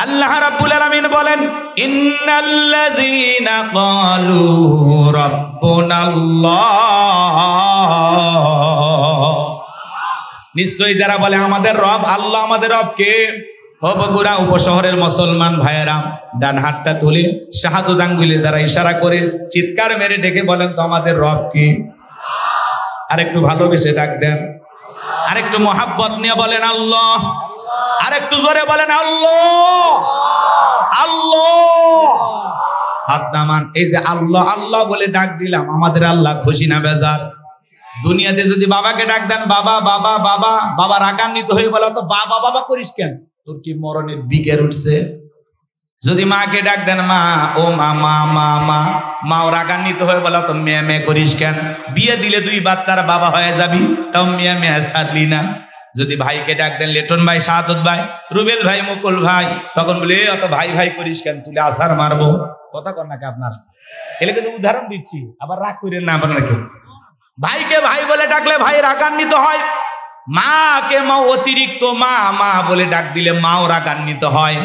আল্লাহ রাব্বুল আলামিন বলেন ইন্নাল্লাযীনা ক্বালু রাব্বুনাল্লাহ, নিশ্চয়ই যারা বলে আমাদের রব আল্লাহ, আমাদের রব কে? বগুড়া উপশহরের মুসলমান ভাইয়েরা ডান হাতটা তুলে শাহাদাত আঙ্গুলি দ্বারা ইশারা করে চিৎকার মেরে ডেকে বলেন তো আমাদের রব কি? আরেকটু ভালোবেসে ডাক দেন, আরেকটু মোহাব্বত নিয়ে বলেন আল্লাহ, আরেকটু জোরে বলেন আল্লাহ, আল্লাহ। হাত নামান। এই যে আল্লাহ আল্লাহ বলে ডাক দিলাম, আমাদের আল্লাহ খুশি না বেজার? দুনিয়াতে যদি বাবাকে ডাক দেন বাবা বাবা বাবা, বাবা রাগান্বিত হয়ে বলা তো বাবা বাবা করিস কেন? তোর কি মরণের বিকের উঠছে? যদি মাকে ডাক দেন মা, ও মা মা মা মা, মাও রাগান্বিত হয়ে বলা তো মেয়ে মেয়ে করিস কেন? বিয়ে দিলে 2 বাচ্চার বাবা হয়ে যাবি, তাও মেয়ে মেয়ে ছাড়লি না। যদি ভাইকে ডাক দেন লিটন ভাই, শাহাদত ভাই, রুবেল ভাই, মুকুল ভাই, তখন বলে অত ভাই ভাই করিস কেন, তুলে আসার মারবো। কথা কর নাকি আপনার? এলে কিন্তু উদাহরণ দিচ্ছি, আবার রাগ করেন না আপনাকে। ভাইকে ভাই বলে ডাকলে ভাই রাগান্বিত হয়, মাকে মা অতিরিক্ত মা মা বলে ডাক দিলে মাও রাগান্বিত হয়,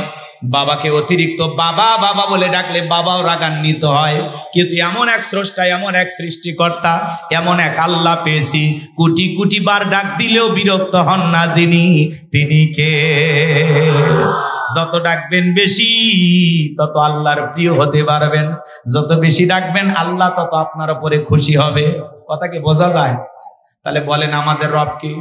বাবাকে অতিরিক্ত বাবা বাবা বলে ডাকলে বাবাও রাগান্বিত হয়। কিন্তু এমন এক স্রষ্টা, এমন এক সৃষ্টিকর্তা, এমন এক আল্লাহ পেয়েছি, কোটি কোটি বার ডাক দিলেও বিরক্ত হন না যিনি, তিনি কে? যত ডাকবেন বেশি তত আল্লাহর প্রিয় হতে পারবেন, যত বেশি ডাকবেন আল্লাহ তত আপনার উপরে খুশি হবে। কথা কি বোঝা যায়? তাহলে বলেন আমাদের রব কি?